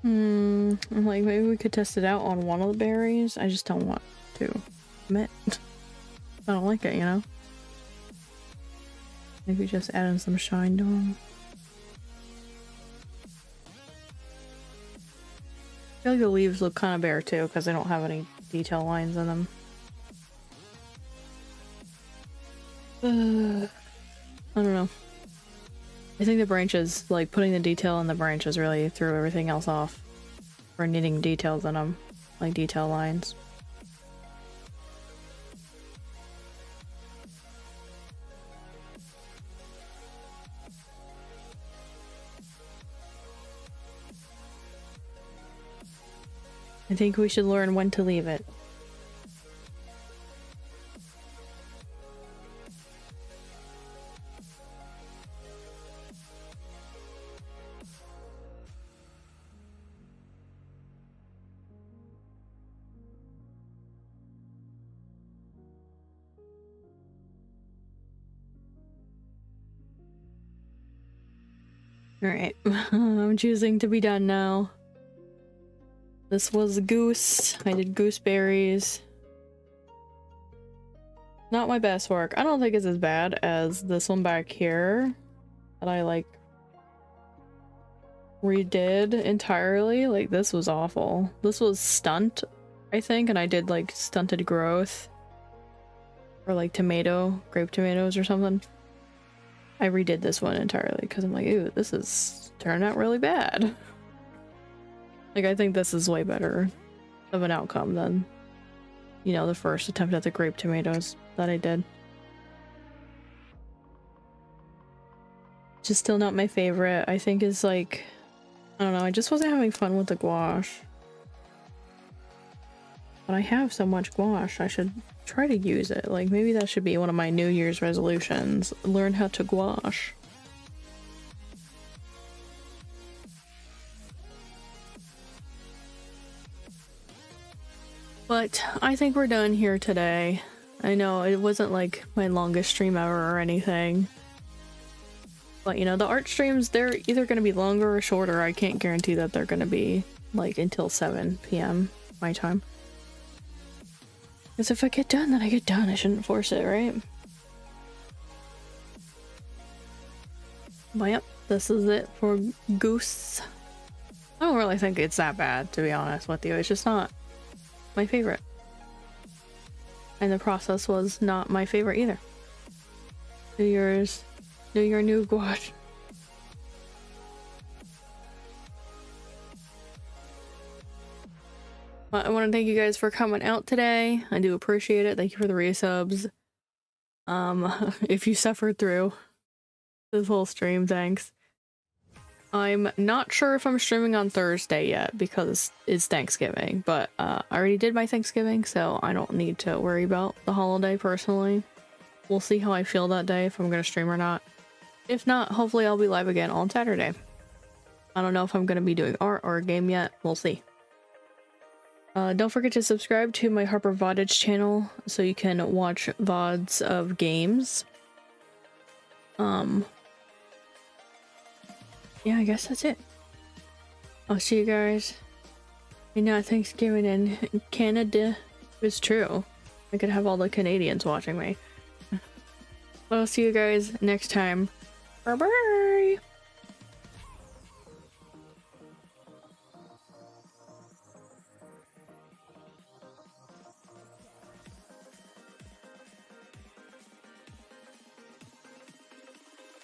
I'm like, maybe we could test it out on one of the berries. I just don't want to commit. I don't like it, you know? Maybe just add in some shine to them. I feel like the leaves look kind of bare too, because they don't have any detail lines in them. I don't know. I think the branches, like putting the detail in the branches really threw everything else off. For needing details in them, like detail lines. I think we should learn when to leave it. Alright, I'm choosing to be done now. This was Goose. I did gooseberries. Not my best work. I don't think it's as bad as this one back here that I like redid entirely. Like this was awful. This was stunt, I think, and I did like stunted growth or like grape tomatoes or something. I redid this one entirely because I'm like, ew, this is turned out really bad. Like, I think this is way better of an outcome than, you know, the first attempt at the grape tomatoes that I did. just still not my favorite. I think is like, I don't know, I just wasn't having fun with the gouache. But I have so much gouache, I should try to use it. Like, maybe that should be one of my New Year's resolutions. Learn how to gouache. But I think we're done here today. I know it wasn't like my longest stream ever or anything. But you know, the art streams, they're either going to be longer or shorter. I can't guarantee that they're going to be like until 7 p.m. my time. Because if I get done, then I get done. I shouldn't force it, right? But yep, this is it for Goose. I don't really think it's that bad, to be honest with you. It's just not my favorite. And the process was not my favorite either. Do yours. Do your new gouache. I want to thank you guys for coming out today. I do appreciate it. Thank you for the resubs. If you suffered through this whole stream, thanks. I'm not sure if I'm streaming on Thursday yet because it's Thanksgiving, but I already did my Thanksgiving, so I don't need to worry about the holiday personally. We'll see how I feel that day, if I'm going to stream or not. If not, hopefully I'll be live again on Saturday. I don't know if I'm going to be doing art or a game yet. We'll see. Don't forget to subscribe to my Harper Vodage channel so you can watch VODs of games. Yeah, I guess that's it. I'll see you guys. Maybe not Thanksgiving in Canada. It's true. I could have all the Canadians watching me. But I'll see you guys next time. Bye bye!